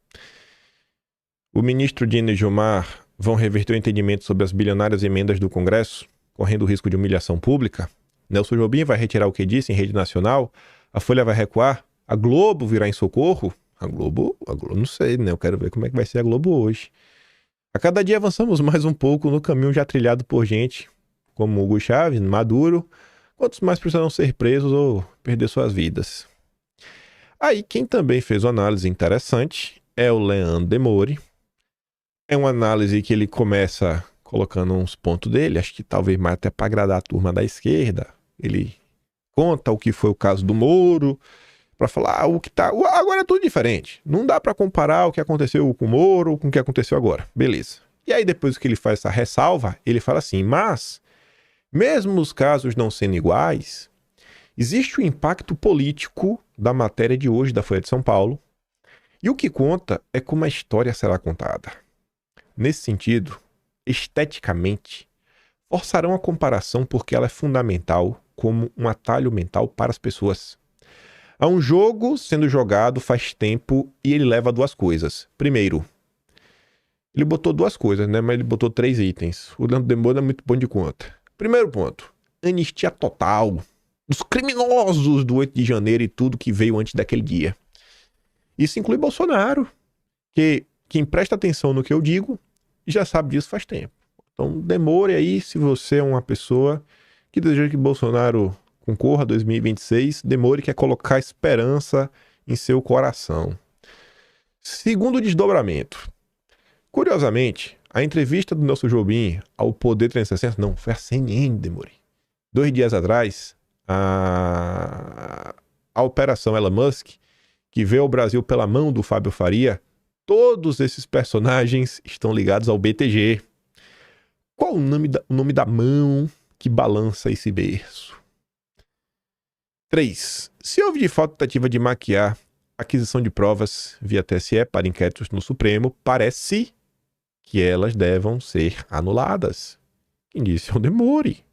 O ministro Dino e Gilmar vão reverter o entendimento sobre as bilionárias emendas do Congresso, correndo o risco de humilhação pública? Nelson Jobim vai retirar o que disse em rede nacional? A Folha vai recuar? A Globo virá em socorro? A Globo não sei, né? Eu quero ver como é que vai ser a Globo hoje. A cada dia avançamos mais um pouco no caminho já trilhado por gente como Hugo Chávez, Maduro, quantos mais precisarão ser presos ou perder suas vidas. Aí quem também fez uma análise interessante é o Leandro Demore. É uma análise que ele começa colocando uns pontos dele, acho que talvez mais até para agradar a turma da esquerda. Ele conta o que foi o caso do Moro, para falar o que tá... Agora é tudo diferente. Não dá para comparar o que aconteceu com o Moro com o que aconteceu agora. Beleza. E aí depois que ele faz essa ressalva, ele fala assim, mas, mesmo os casos não sendo iguais, existe o impacto político da matéria de hoje da Folha de São Paulo, e o que conta é como a história será contada. Nesse sentido, esteticamente, forçarão a comparação porque ela é fundamental como um atalho mental para as pessoas. Há um jogo sendo jogado faz tempo e ele leva duas coisas. Primeiro, ele botou duas coisas, né? Mas ele botou 3 itens. O Leandro Demora é muito bom de conta. Primeiro ponto, anistia total dos criminosos do 8 de janeiro e tudo que veio antes daquele dia. Isso inclui Bolsonaro, que quem presta atenção no que eu digo já sabe disso faz tempo. Então demore aí, se você é uma pessoa que deseja que Bolsonaro concorra a 2026, demore que é colocar esperança em seu coração. Segundo desdobramento. Curiosamente, a entrevista do Nelson Jobim ao Poder 360, não, foi a CNN, demore. 2 dias atrás, a Operação Elon Musk, que veio ao Brasil pela mão do Fábio Faria, todos esses personagens estão ligados ao BTG. Qual o nome da mão que balança esse berço? 3. Se houve de fato tentativa de maquiar aquisição de provas via TSE para inquéritos no Supremo, parece que elas devam ser anuladas. Quem disse é o Demore.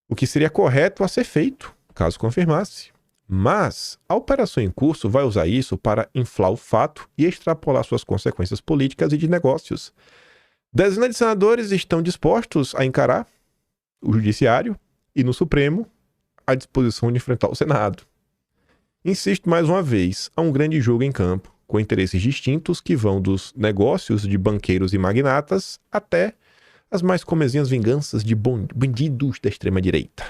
O que seria correto a ser feito, caso confirmasse. Mas a operação em curso vai usar isso para inflar o fato e extrapolar suas consequências políticas e de negócios. Dezenas de senadores estão dispostos a encarar o Judiciário e no Supremo à disposição de enfrentar o Senado. Insisto mais uma vez, há um grande jogo em campo, com interesses distintos que vão dos negócios de banqueiros e magnatas até as mais comezinhas vinganças de bandidos da extrema-direita.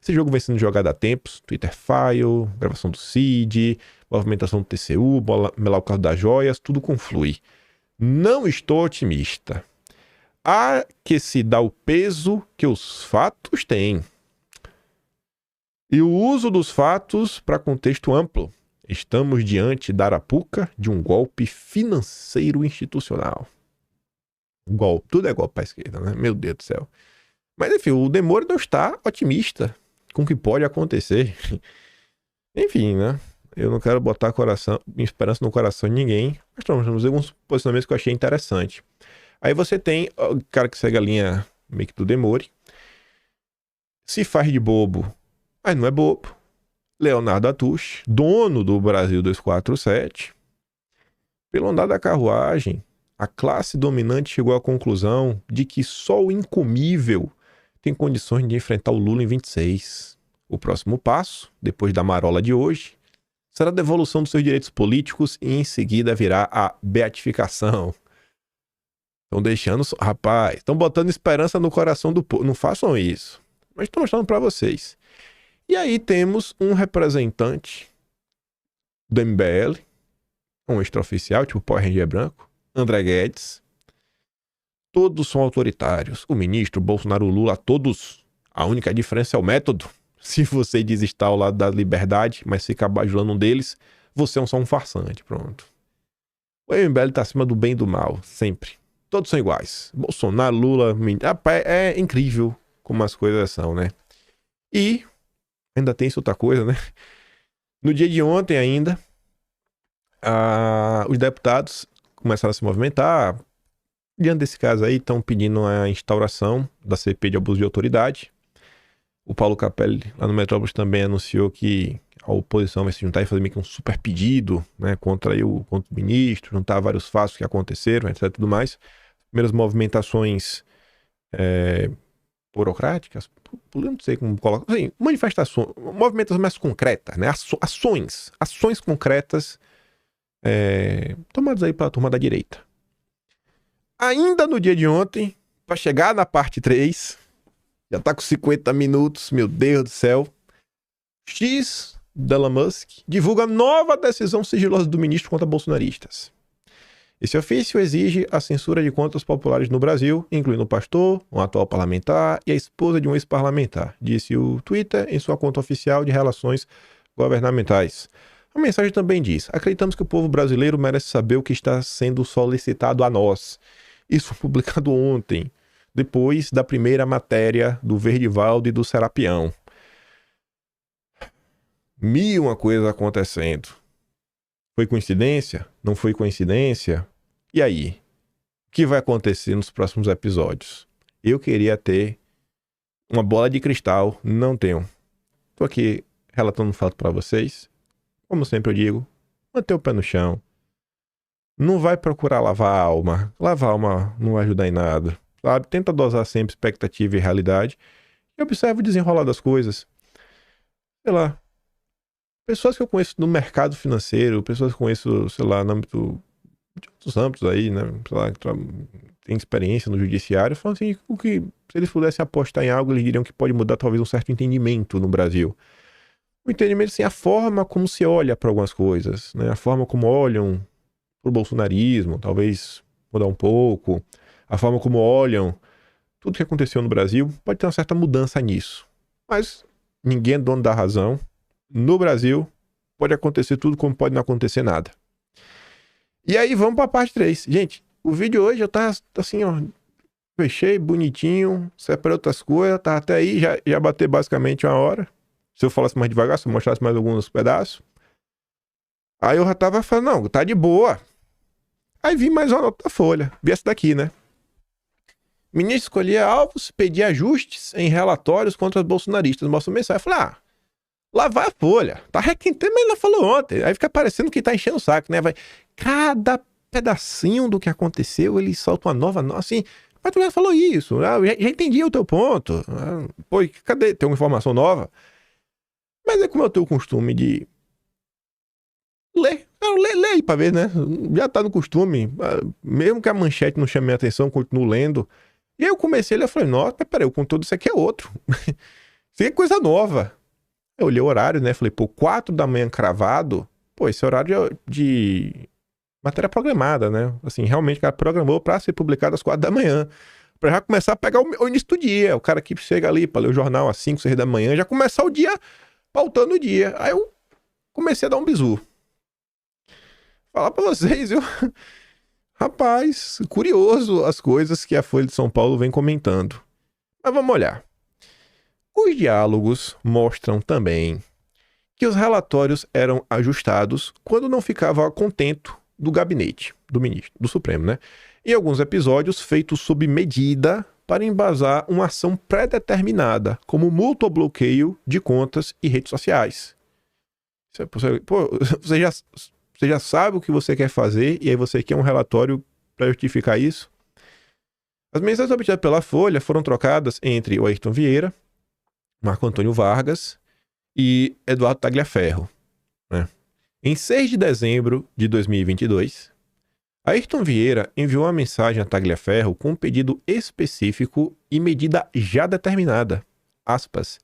Esse jogo vem sendo jogado há tempos, Twitter File, gravação do CID, movimentação do TCU, melar o carro das joias, tudo conflui. Não estou otimista. Há que se dar o peso que os fatos têm. E o uso dos fatos para contexto amplo. Estamos diante da arapuca de um golpe financeiro institucional. Golpe, tudo é golpe para a esquerda, né? Meu Deus do céu. Mas enfim, o Demore não está otimista com o que pode acontecer. Enfim, né? Eu não quero botar minha esperança no coração de ninguém, mas vamos ver alguns posicionamentos que eu achei interessante. Aí você tem o cara que segue a linha meio que do Demore. Se faz de bobo, mas não é bobo. Leonardo Atush, dono do Brasil 247. Pelo andar da carruagem, a classe dominante chegou à conclusão de que só o incomível tem condições de enfrentar o Lula em 26. O próximo passo, depois da marola de hoje, será a devolução dos seus direitos políticos e em seguida virá a beatificação. Estão deixando... Rapaz, estão botando esperança no coração do povo. Não façam isso. Mas estou mostrando para vocês. E aí temos um representante do MBL, um extraoficial, tipo Power Ranger branco, André Guedes. Todos são autoritários. O ministro, o Bolsonaro, o Lula, todos. A única diferença é o método. Se você diz estar ao lado da liberdade, mas fica bajulando um deles, você é só um farsante. Pronto. O MBL tá acima do bem e do mal, sempre. Todos são iguais. Bolsonaro, Lula, é incrível como as coisas são, né? E ainda tem isso outra coisa, né? No dia de ontem ainda, os deputados começaram a se movimentar. Diante desse caso aí, estão pedindo a instauração da CPI de abuso de autoridade. O Paulo Capelli, lá no Metrópolis, também anunciou que a oposição vai se juntar e fazer meio que um super pedido, né, contra o ministro, juntar vários fatos que aconteceram, etc. Tudo mais. Primeiras movimentações burocráticas, eu não sei como colocar, assim, manifestações, movimentações mais concretas, né, ações concretas tomadas aí pela turma da direita. Ainda no dia de ontem, para chegar na parte 3, já tá com 50 minutos, meu Deus do céu. X de Elon Musk divulga nova decisão sigilosa do ministro contra bolsonaristas. Esse ofício exige a censura de contas populares no Brasil, incluindo o pastor, um atual parlamentar e a esposa de um ex-parlamentar, disse o Twitter em sua conta oficial de relações governamentais. A mensagem também diz: acreditamos que o povo brasileiro merece saber o que está sendo solicitado a nós. Isso foi publicado ontem, depois da primeira matéria do Verdivaldo e do Serapião. Mil uma coisa acontecendo. Foi coincidência? Não foi coincidência? E aí? O que vai acontecer nos próximos episódios? Eu queria ter uma bola de cristal, não tenho. Tô aqui relatando um fato para vocês. Como sempre eu digo, manter o pé no chão. Não vai procurar lavar a alma. Lavar a alma não vai ajudar em nada, sabe? Tenta dosar sempre expectativa e realidade. E observa o desenrolar das coisas. Sei lá. Pessoas que eu conheço no mercado financeiro, pessoas que eu conheço, sei lá, no âmbito de outros âmbitos aí, né? Sei lá, que tem experiência no judiciário, falam assim, o que, se eles pudessem apostar em algo, eles diriam que pode mudar talvez um certo entendimento no Brasil. O entendimento, assim, a forma como se olha para algumas coisas, né? A forma como olham pro bolsonarismo, talvez mudar um pouco. A forma como olham tudo que aconteceu no Brasil, pode ter uma certa mudança nisso. Mas ninguém é dono da razão. No Brasil, pode acontecer tudo como pode não acontecer nada. E aí, vamos para a parte 3. Gente, o vídeo hoje eu tava assim, ó, fechei bonitinho, separei outras coisas, tá até aí, já bateu basicamente 1 hora. Se eu falasse mais devagar, se eu mostrasse mais alguns pedaços. Aí eu já tava falando, não, tá de boa. Aí vi mais uma nota da Folha, vi essa daqui, né? Ministro escolhia alvos, pedia ajustes em relatórios contra os bolsonaristas. Mostra mensagem. Eu falei, lá vai a Folha. Tá requintando, mas ele falou ontem. Aí fica parecendo que tá enchendo o saco, né? Vai, cada pedacinho do que aconteceu, ele solta uma nova. Assim, mas tu já falou isso. Já entendi o teu ponto. Pô, cadê? Tem uma informação nova? Mas é como eu tenho o costume de ler. Lê aí pra ver, né? Já tá no costume. Mesmo que a manchete não chame minha atenção, continuo lendo. E aí eu comecei a ler e falei, nossa, peraí, o conteúdo disso aqui é outro. Isso é coisa nova. Eu olhei o horário, né? Falei, 4 da manhã cravado. Pô, esse horário de matéria programada, né? Assim, realmente o cara programou pra ser publicado às 4 da manhã. Pra já começar a pegar o início do dia. O cara que chega ali pra ler o jornal às 5, 6 da manhã, já começar o dia pautando o dia. Aí eu comecei a dar um bizu. Falar pra vocês, viu? Rapaz, curioso as coisas que a Folha de São Paulo vem comentando. Mas vamos olhar. Os diálogos mostram também que os relatórios eram ajustados quando não ficava a contento do gabinete do ministro, do Supremo, né? Em alguns episódios feitos sob medida para embasar uma ação pré-determinada, como multa ou bloqueio de contas e redes sociais. Pô, você já sabe o que você quer fazer e aí você quer um relatório para justificar isso? As mensagens obtidas pela Folha foram trocadas entre o Ayrton Vieira, Marco Antônio Vargas e Eduardo Tagliaferro, né? Em 6 de dezembro de 2022, Ayrton Vieira enviou uma mensagem a Tagliaferro com um pedido específico e medida já determinada. Aspas.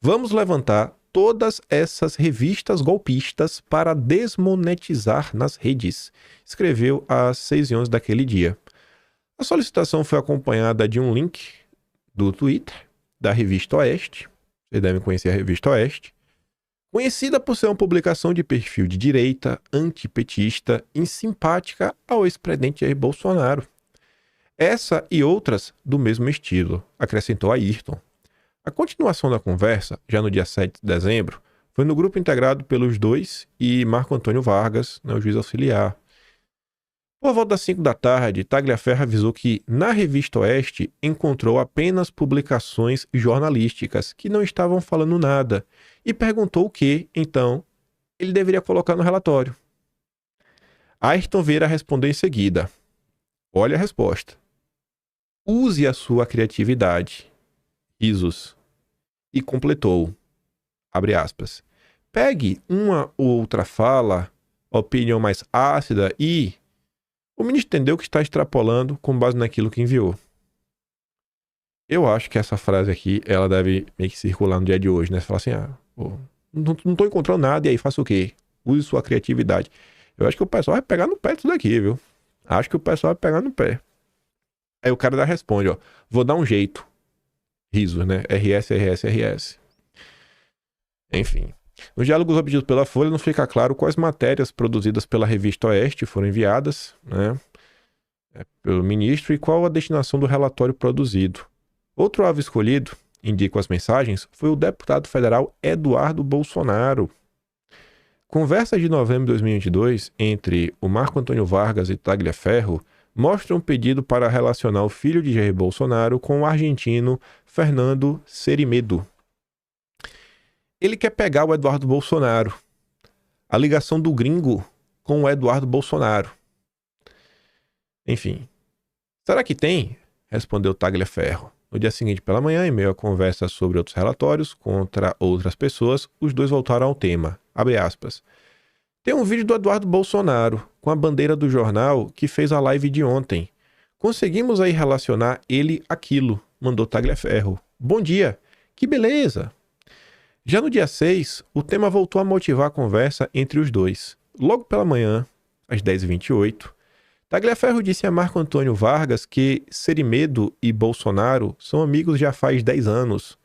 Vamos levantar todas essas revistas golpistas para desmonetizar nas redes, escreveu às 6h11 daquele dia. A solicitação foi acompanhada de um link do Twitter da Revista Oeste. Vocês devem conhecer a Revista Oeste. Conhecida por ser uma publicação de perfil de direita, antipetista e simpática ao ex-presidente Jair Bolsonaro. Essa e outras do mesmo estilo, acrescentou Ayrton. A continuação da conversa, já no dia 7 de dezembro, foi no grupo integrado pelos dois e Marco Antônio Vargas, o juiz auxiliar. Por volta das 5 da tarde, Tagliaferro avisou que, na Revista Oeste, encontrou apenas publicações jornalísticas que não estavam falando nada e perguntou o que, então, ele deveria colocar no relatório. Ayrton Vieira respondeu em seguida. Olha a resposta. Use a sua criatividade. Risos. E completou. Abre aspas. Pegue uma ou outra fala, opinião mais ácida e... O ministro entendeu que está extrapolando com base naquilo que enviou. Eu acho que essa frase aqui, ela deve meio que circular no dia de hoje, né? Você fala assim, não estou encontrando nada, e aí faça o quê? Use sua criatividade. Eu acho que o pessoal vai pegar no pé disso daqui, viu? Acho que o pessoal vai pegar no pé. Aí o cara responde, vou dar um jeito. Risos, né? RS, RS, RS. Enfim. Nos diálogos obtidos pela Folha não fica claro quais matérias produzidas pela Revista Oeste foram enviadas, né, pelo ministro e qual a destinação do relatório produzido. Outro alvo escolhido, indicam as mensagens, foi o deputado federal Eduardo Bolsonaro. Conversas de novembro de 2022 entre o Marco Antônio Vargas e Tagliaferro mostram um pedido para relacionar o filho de Jair Bolsonaro com o argentino Fernando Serimedo. Ele quer pegar o Eduardo Bolsonaro. A ligação do gringo com o Eduardo Bolsonaro. Enfim. Será que tem? Respondeu Tagliaferro. No dia seguinte pela manhã, em meio a conversa sobre outros relatórios contra outras pessoas, os dois voltaram ao tema. Abre aspas. Tem um vídeo do Eduardo Bolsonaro, com a bandeira do jornal, que fez a live de ontem. Conseguimos aí relacionar ele àquilo, mandou Tagliaferro. Bom dia. Que beleza. Já no dia 6, o tema voltou a motivar a conversa entre os dois. Logo pela manhã, às 10h28, Tagliaferro disse a Marco Antônio Vargas que Cerimedo e Bolsonaro são amigos já faz 10 anos.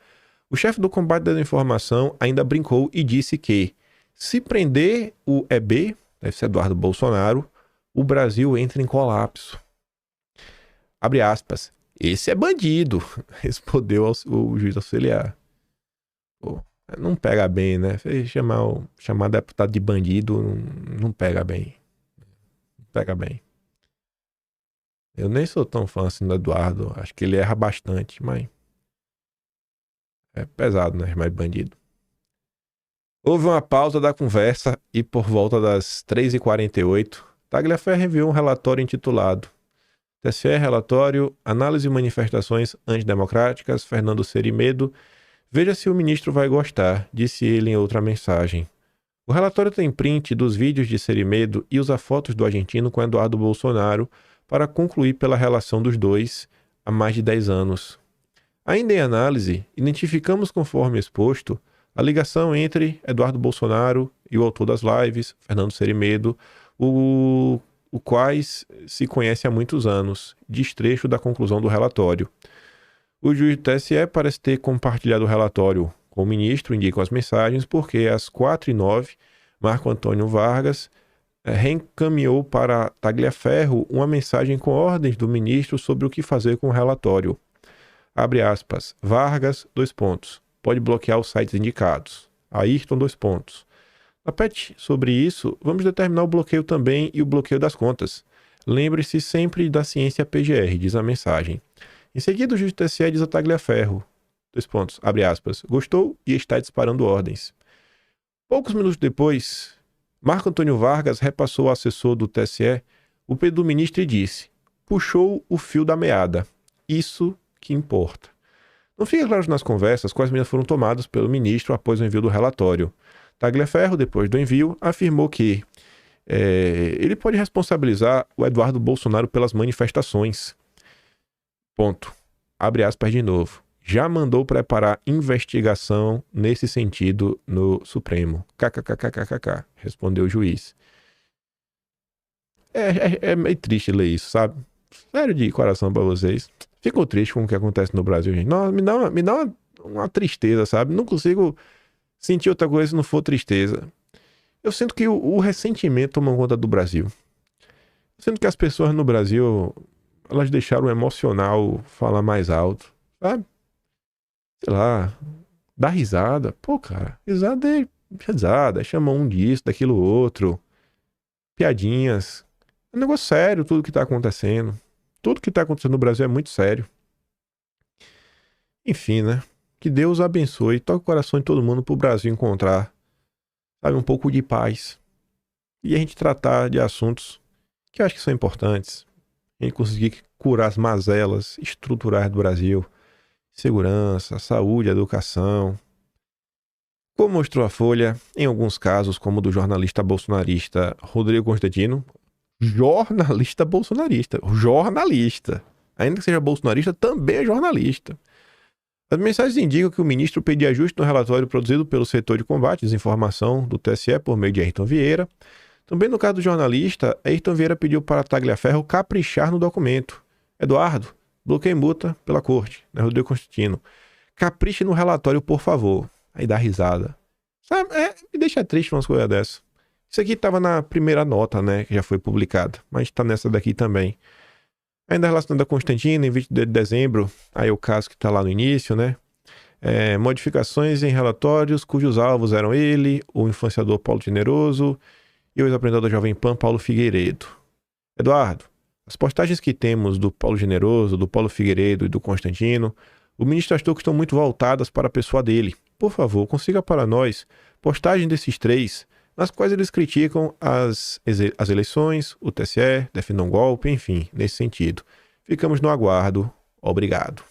O chefe do combate da desinformação ainda brincou e disse que, se prender o EB, deve ser Eduardo Bolsonaro, o Brasil entra em colapso. Abre aspas. Esse é bandido, respondeu o juiz auxiliar. Pô, não pega bem, né? Chamar deputado de bandido não pega bem. Não pega bem. Eu nem sou tão fã assim do Eduardo. Acho que ele erra bastante, mas é pesado, né? Mais bandido. Houve uma pausa da conversa e por volta das 3h48, Tagliaferro enviou um relatório intitulado TSE Relatório Análise e Manifestações Antidemocráticas, Fernando Cerimedo. Veja se o ministro vai gostar, disse ele em outra mensagem. O relatório tem print dos vídeos de Cerimedo e usa fotos do argentino com Eduardo Bolsonaro para concluir pela relação dos dois há mais de 10 anos. Ainda em análise, identificamos, conforme exposto, a ligação entre Eduardo Bolsonaro e o autor das lives, Fernando Cerimedo, o quais se conhece há muitos anos, destrecho da conclusão do relatório. O juiz do TSE parece ter compartilhado o relatório com o ministro, indicam as mensagens, porque às 4h09, Marco Antônio Vargas reencaminhou para Tagliaferro uma mensagem com ordens do ministro sobre o que fazer com o relatório. Abre aspas. Vargas, : Pode bloquear os sites indicados. Ayrton, : Na PET sobre isso, vamos determinar o bloqueio também e o bloqueio das contas. Lembre-se sempre da ciência PGR, diz a mensagem. Em seguida, o juiz do TSE diz a Tagliaferro, : abre aspas, gostou e está disparando ordens. Poucos minutos depois, Marco Antônio Vargas repassou ao assessor do TSE o pedido do ministro e disse: puxou o fio da meada. Isso que importa. Não fica claro nas conversas quais medidas foram tomadas pelo ministro após o envio do relatório. Tagliaferro, depois do envio, afirmou que ele pode responsabilizar o Eduardo Bolsonaro pelas manifestações. Ponto. Abre aspas de novo. Já mandou preparar investigação nesse sentido no Supremo. KKKKKK, respondeu o juiz. É meio triste ler isso, sabe? Sério de coração pra vocês. Fico triste com o que acontece no Brasil, gente. Nossa, me dá uma tristeza, sabe? Não consigo sentir outra coisa se não for tristeza. Eu sinto que o ressentimento toma conta do Brasil. Eu sinto que as pessoas no Brasil, elas deixaram o emocional falar mais alto, sabe? Sei lá, dá risada. Pô, cara, risada, chama um disso, daquilo outro. Piadinhas. É um negócio sério tudo que tá acontecendo. Tudo que tá acontecendo no Brasil é muito sério. Enfim, né? Que Deus abençoe, toque o coração de todo mundo pro Brasil encontrar, sabe, um pouco de paz. E a gente tratar de assuntos que eu acho que são importantes. A gente conseguir curar as mazelas estruturais do Brasil. Segurança, saúde, educação. Como mostrou a Folha, em alguns casos, como o do jornalista bolsonarista Rodrigo Constantino, jornalista bolsonarista, jornalista, ainda que seja bolsonarista, também é jornalista. As mensagens indicam que o ministro pediu ajuste no relatório produzido pelo setor de combate à desinformação do TSE por meio de Ayrton Vieira. Também no caso do jornalista, Ayrton Vieira pediu para Tagliaferro caprichar no documento. Eduardo, bloqueie multa pela corte, né, Rodrigo Constantino. Capriche no relatório, por favor. Aí dá risada. Sabe, me deixa triste umas coisas dessas. Isso aqui estava na primeira nota, né, que já foi publicada, mas está nessa daqui também. Ainda relacionado a Constantino, em 22 de dezembro, aí o caso que está lá no início, né? Modificações em relatórios cujos alvos eram ele, o influenciador Paulo Generoso e o ex-apresentador Jovem Pan Paulo Figueiredo. Eduardo, as postagens que temos do Paulo Generoso, do Paulo Figueiredo e do Constantino, o ministro achou que estão muito voltadas para a pessoa dele. por favor, consiga para nós postagem desses três, nas quais eles criticam as eleições, o TSE, defendam golpe, enfim, nesse sentido. Ficamos no aguardo. Obrigado.